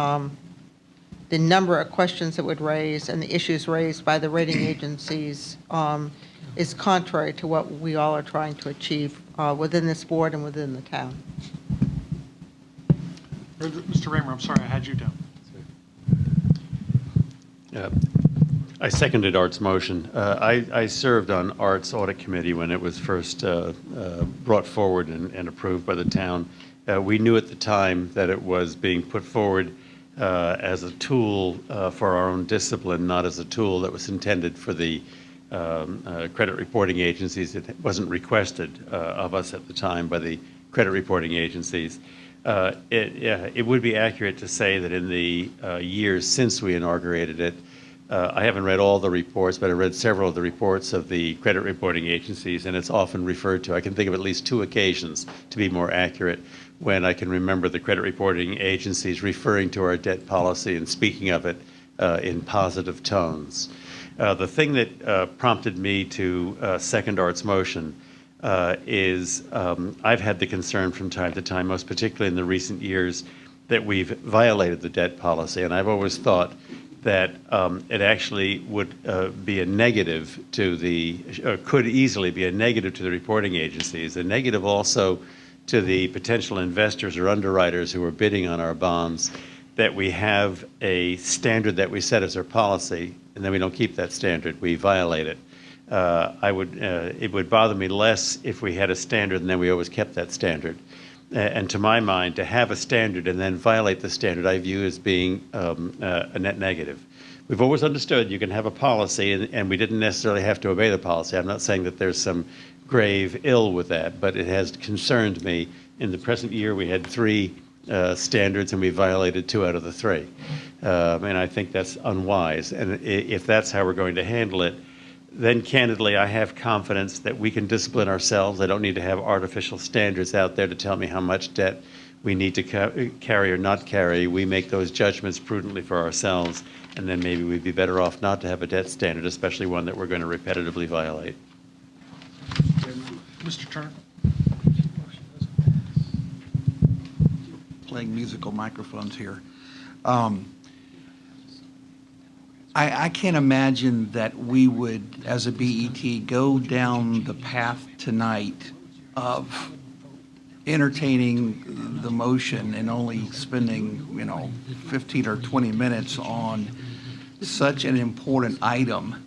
the number of questions it would raise and the issues raised by the rating agencies is contrary to what we all are trying to achieve within this board and within the town. Mr. Raymer, I'm sorry, I had you down. I seconded Art's motion. I served on Art's audit committee when it was first brought forward and approved by the town. We knew at the time that it was being put forward as a tool for our own discipline, not as a tool that was intended for the credit reporting agencies. It wasn't requested of us at the time by the credit reporting agencies. It would be accurate to say that in the years since we inaugurated it, I haven't read all the reports, but I read several of the reports of the credit reporting agencies, and it's often referred to. I can think of at least 2 occasions, to be more accurate, when I can remember the credit reporting agencies referring to our debt policy and speaking of it in positive tones. The thing that prompted me to second Art's motion is I've had the concern from time to time, most particularly in the recent years, that we've violated the debt policy, and I've always thought that it actually would be a negative to could easily be a negative to the reporting agencies, a negative also to the potential investors or underwriters who are bidding on our bonds, that we have a standard that we set as our policy, and then we don't keep that standard, we violate it. It would bother me less if we had a standard and then we always kept that standard. And to my mind, to have a standard and then violate the standard, I view as being a net negative. We've always understood you can have a policy, and we didn't necessarily have to obey the policy. I'm not saying that there's some grave ill with that, but it has concerned me. In the present year, we had 3 standards, and we violated 2 out of the 3. And I think that's unwise. And if that's how we're going to handle it, then candidly, I have confidence that we can discipline ourselves. I don't need to have artificial standards out there to tell me how much debt we need to carry or not carry. We make those judgments prudently for ourselves, and then maybe we'd be better off not to have a debt standard, especially one that we're going to repetitively violate. Mr. Turner? Playing musical microphones here. I can't imagine that we would, as a BET, go down the path tonight of entertaining the motion and only spending, 15 or 20 minutes on such an important item.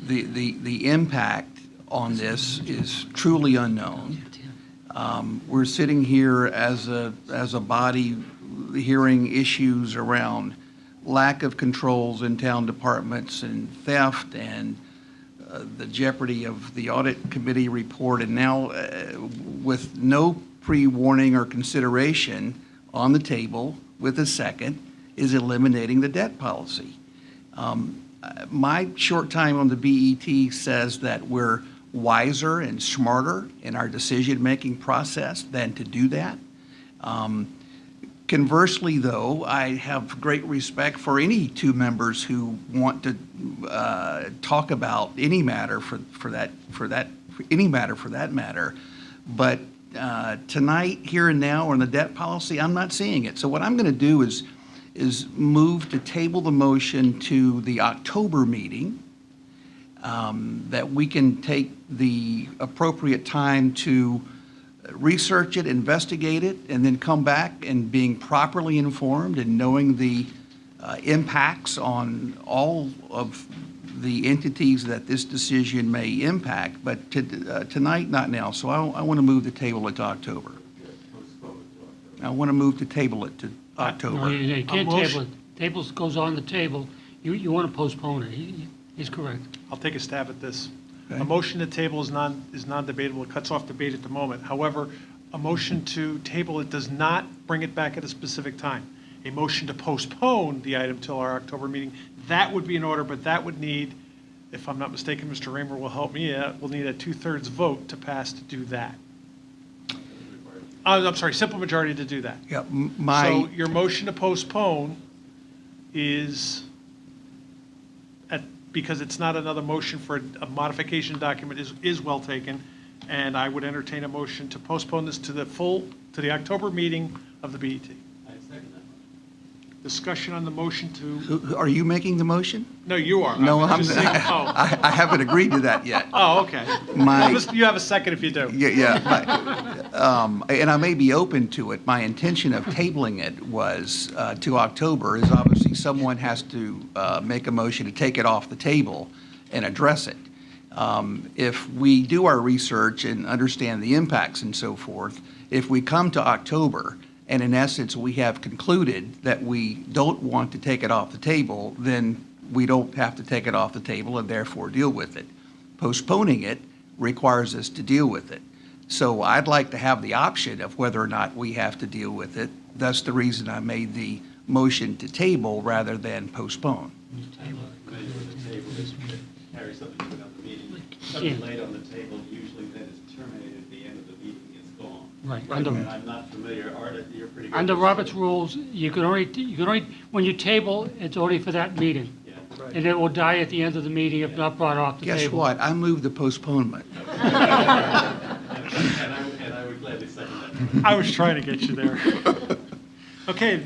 The impact on this is truly unknown. We're sitting here as a body hearing issues around lack of controls in town departments and theft and the jeopardy of the audit committee report, and now with no pre-warning or consideration on the table with a second is eliminating the debt policy. My short time on the BET says that we're wiser and smarter in our decision-making process than to do that. Conversely, though, I have great respect for any two members who want to talk about any matter for any matter for that matter. But tonight, here and now, on the debt policy, I'm not seeing it. So what I'm going to do is move to table the motion to the October meeting, that we can take the appropriate time to research it, investigate it, and then come back and being properly informed and knowing the impacts on all of the entities that this decision may impact. But tonight, not now. So I want to move the table it to October. I want to move to table it to October. No, you can't table it. Tables goes on the table. You want to postpone it. He's correct. I'll take a stab at this. Okay. A motion to table is non-debatable. It cuts off debate at the moment. However, a motion to table it does not bring it back at a specific time. A motion to postpone the item till our October meeting, that would be in order, but that would need, if I'm not mistaken, Mr. Raymer will help me out, we'll need a 2/3 vote to pass to do that. I'm sorry, simple majority to do that. Yeah, So your motion to postpone is, because it's not another motion for a modification document, is well taken, and I would entertain a motion to postpone this to the October meeting of the BET. I second that. Discussion on the motion to, Are you making the motion? no, you are. No, I'm I'm just saying, oh. I haven't agreed to that yet. Oh, okay. You have a second if you do. And I may be open to it. My intention of tabling it was to October is obviously someone has to make a motion to take it off the table and address it. If we do our research and understand the impacts and so forth, if we come to October and in essence we have concluded that we don't want to take it off the table, then we don't have to take it off the table and therefore deal with it. Postponing it requires us to deal with it. So I'd like to have the option of whether or not we have to deal with it. That's the reason I made the motion to table rather than postpone. Carry something to another meeting. Something laid on the table usually then is terminated at the end of the meeting, it's gone. Right. And I'm not familiar, Art, you're pretty good. Under Robert's rules, you can only, when you table, it's only for that meeting. Yeah. And it will die at the end of the meeting if not brought off the table. Guess what? I moved the postponement. And I would gladly second that. I was trying to get you there. Okay,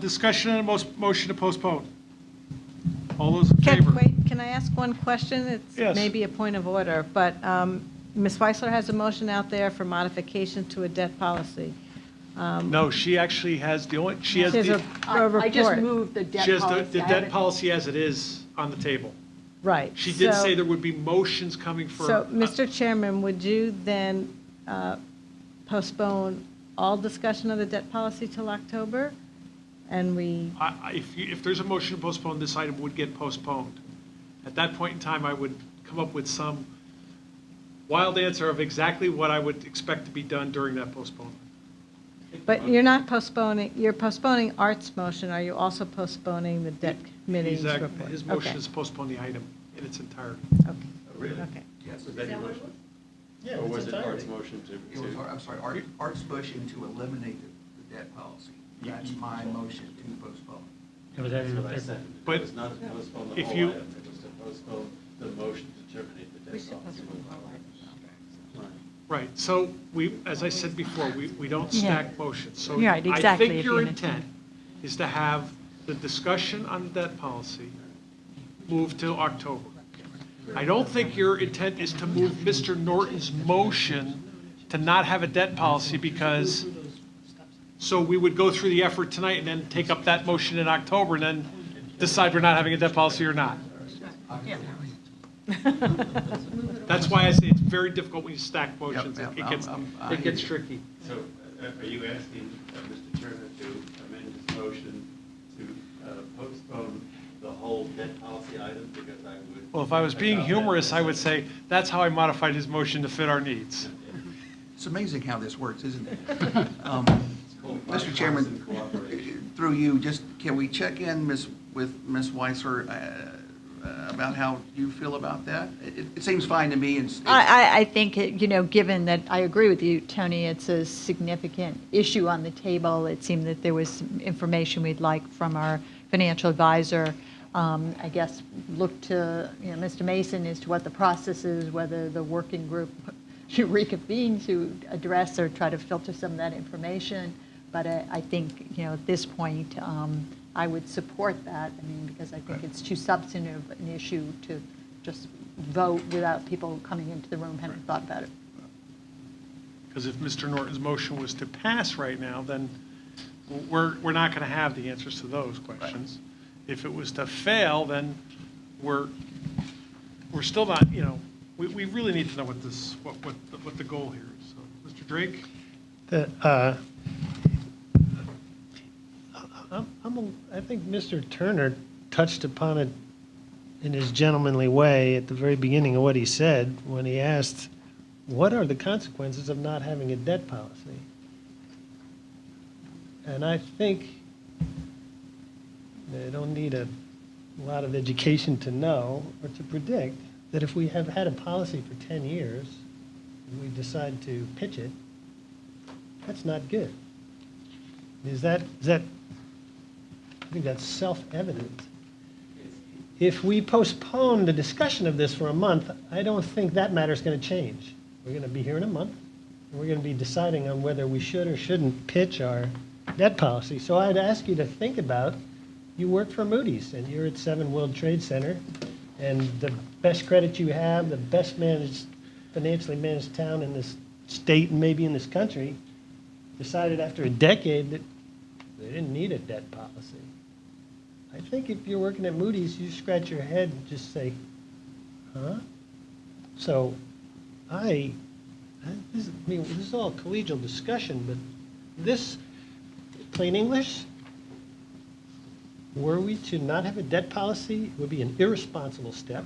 discussion on a motion to postpone. All those in favor? Can I ask one question? It's Yes. maybe a point of order, but Ms. Weissler has a motion out there for modification to a debt policy. No, she actually has she has There's the, I just report. moved the debt she has policy. the I debt haven't- policy as it is on the table. Right. She did so- say there would be motions coming for. So, Mr. Chairman, would you then postpone all discussion of the debt policy till October? And we, If there's a motion to postpone, this item would get postponed. At that point in time, I would come up with some wild answer of exactly what I would expect to be done during that postponement. but you're not postponing, you're postponing Art's motion. Are you also postponing the debt committee's report? His motion Okay. is postpone the item in its entirety. Okay. Really? Okay. Yes, was that your motion? Yeah, Or it's was it entirety. Art's motion to? I'm sorry, Art's motion to eliminate the debt policy. That's my motion to postpone. Yeah, but that That's what I didn't- seconded. But It was not to postpone the if whole you- item, it was to postpone the motion to terminate the debt policy. Right, so as I said before, we don't stack motions. So Right, I exactly, think if your you're in a team. intent is to have the discussion on the debt policy move to October. I don't think your intent is to move Mr. Norton's motion to not have a debt policy because, so we would go through the effort tonight and then take up that motion in October and then decide we're not having a debt policy or not. That's why I say it's very difficult when you stack motions. Yep, It gets tricky. So are you asking Mr. Turner to amend his motion to postpone the whole debt policy item? Because I would. Well, if I was being humorous, I would say that's how I modified his motion to fit our needs. It's amazing how this works, isn't it? Mr. Chairman, through you, just can we check in with Ms. Weisser about how you feel about that? It seems fine to me. I think, given that I agree with you, Tony, it's a significant issue on the table. It seemed that there was some information we'd like from our financial advisor. I guess look to Mr. Mason as to what the process is, whether the working group should reconvene to address or try to filter some of that information. But I think, at this point, I would support that. I mean, because I think it's too substantive an issue to just vote without people coming into the room having thought about it. Because if Mr. Norton's motion was to pass right now, then we're not going to have the answers to those questions. If it was to fail, then we're still not, we really need to know what the goal here is. So, Mr. Drake? I think Mr. Turner touched upon it in his gentlemanly way at the very beginning of what he said when he asked, what are the consequences of not having a debt policy? And I think they don't need a lot of education to know or to predict that if we have had a policy for 10 years and we decide to pitch it, that's not good. Is that I think that's self-evident. If we postpone the discussion of this for a month, I don't think that matter's going to change. We're going to be here in a month, and we're going to be deciding on whether we should or shouldn't pitch our debt policy. So I'd ask you to think about, you work for Moody's, and you're at 7 World Trade Center, and the best credit you have, the best managed, financially managed town in this state and maybe in this country, decided after a decade that they didn't need a debt policy. I think if you're working at Moody's, you scratch your head and just say, huh? So this is all collegial discussion, but this, plain English, were we to not have a debt policy, it would be an irresponsible step.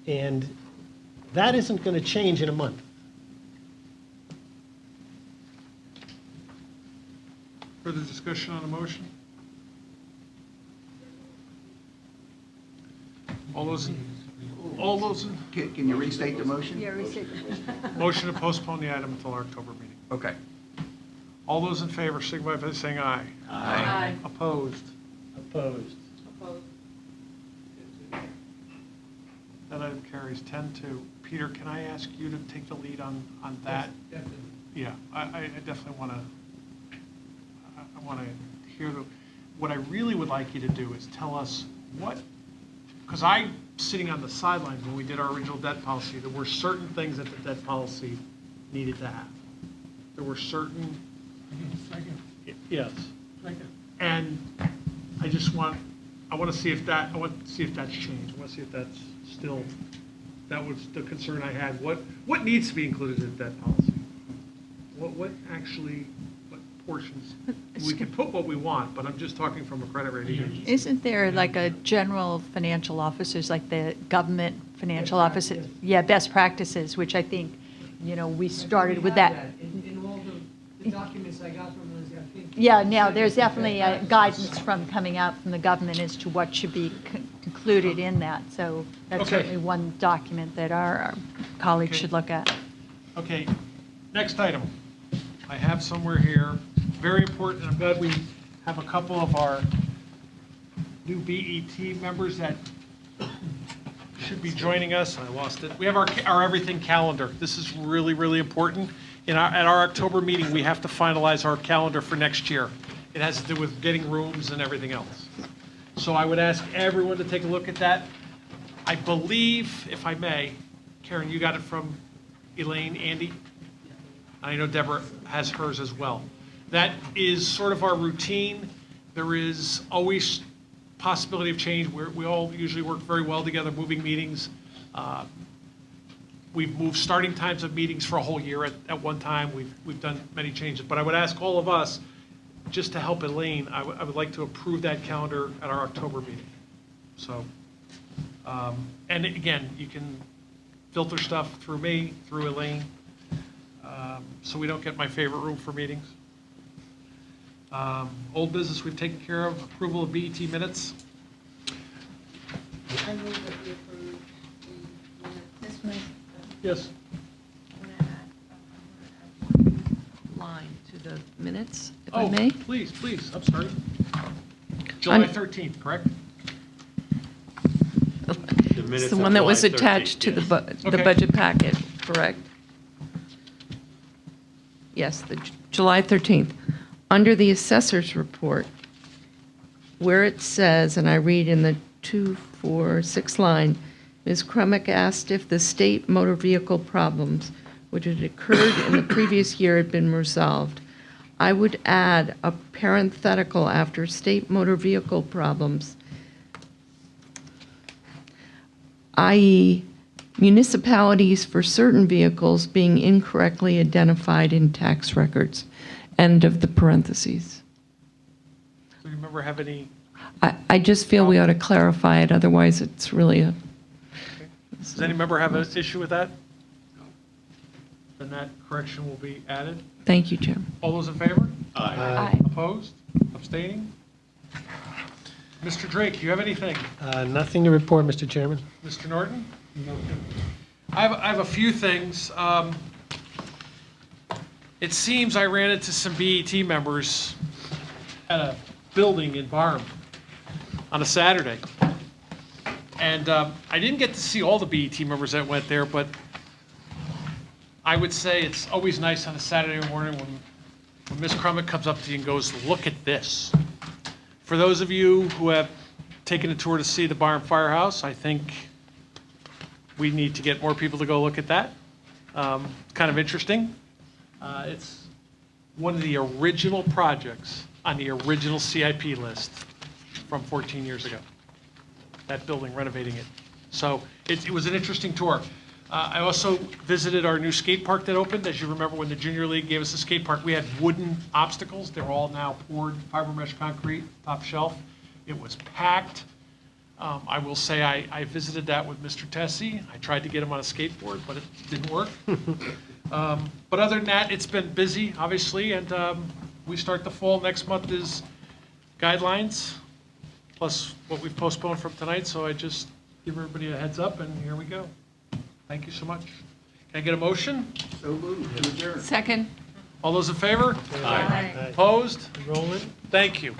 And that isn't going to change in a month. Further discussion on the motion? All those in, Can you restate the motion? Yeah, restate. motion to postpone the item until our October meeting. Okay. All those in favor, signify by saying aye. Aye. Opposed? Opposed. Opposed? That item carries 10-2. Peter, can I ask you to take the lead on that? Definitely. Yeah, I definitely want to, I want to hear what I really would like you to do is tell us what, because I'm sitting on the sidelines when we did our original debt policy, there were certain things that the debt policy needed to have. There were certain, yes. And I want to see if that's changed. I want to see if that's still, that was the concern I had. What needs to be included in the debt policy? What portions? We can put what we want, but I'm just talking from a credit rating agency. Isn't there like a general financial officers, like the government financial officers? Yeah, best practices, which I think, we started with that. In all the documents I got from those, I think. Yeah, now, there's definitely guidance coming out from the government as to what should be included in that. So that's Okay. certainly one document that our colleagues Okay. should look at. Okay, next item. I have somewhere here, very important, and I'm glad we have a couple of our new BET members that should be joining us. I lost it. We have our everything calendar. This is really, really important. At our October meeting, we have to finalize our calendar for next year. It has to do with getting rooms and everything else. So I would ask everyone to take a look at that. I believe, if I may, Karen, you got it from Elaine, Andy? I know Deborah has hers as well. That is sort of our routine. There is always possibility of change. We all usually work very well together, moving meetings. We've moved starting times of meetings for a whole year at one time. We've done many changes. But I would ask all of us, just to help Elaine, I would like to approve that calendar at our October meeting. So, and again, you can filter stuff through me, through Elaine, so we don't get my favorite room for meetings. Old business we've taken care of, approval of BET minutes. I move that we approve the minutes. This Yes. Line to the minutes, if Oh, I may. please, I'm sorry. July On- 13th, correct? The minutes It's the of one that was July 13th, attached to yes. the Okay. budget packet, correct? Yes, the July 13th. Under the assessor's report, where it says, and I read in the 2, 4, 6 line, Ms. Crumack asked if the state motor vehicle problems which had occurred in the previous year had been resolved. I would add a parenthetical after state motor vehicle problems, i.e. municipalities for certain vehicles being incorrectly identified in tax records. End of the parentheses. Do you remember have any, I just feel we ought to clarify it, otherwise it's really a, does any member have an issue with that? Then that correction will be added. thank you, Jim. All those in favor? Aye. Opposed? Abstaining? Mr. Drake, do you have anything? Nothing to report, Mr. Chairman. Mr. Norton? I have a few things. It seems I ran into some BET members at a building in Barham on a Saturday. And I didn't get to see all the BET members that went there, but I would say it's always nice on a Saturday morning when Ms. Crumack comes up to you and goes, "Look at this." For those of you who have taken a tour to see the Barham Firehouse, I think we need to get more people to go look at that. It's kind of interesting. It's one of the original projects on the original CIP list from 14 years ago, that building, renovating it. So it was an interesting tour. I also visited our new skate park that opened. As you remember, when the Junior League gave us a skate park, we had wooden obstacles. They're all now poured fiber mesh concrete, top shelf. It was packed. I will say I visited that with Mr. Tessie. I tried to get him on a skateboard, but it didn't work. But other than that, it's been busy, obviously, and we start the fall. Next month is guidelines, plus what we've postponed from tonight, so I just give everybody a heads up, and here we go. Thank you so much. Can I get a motion? So moved. Second? All those in favor? Aye. Opposed? Rolling. Thank you.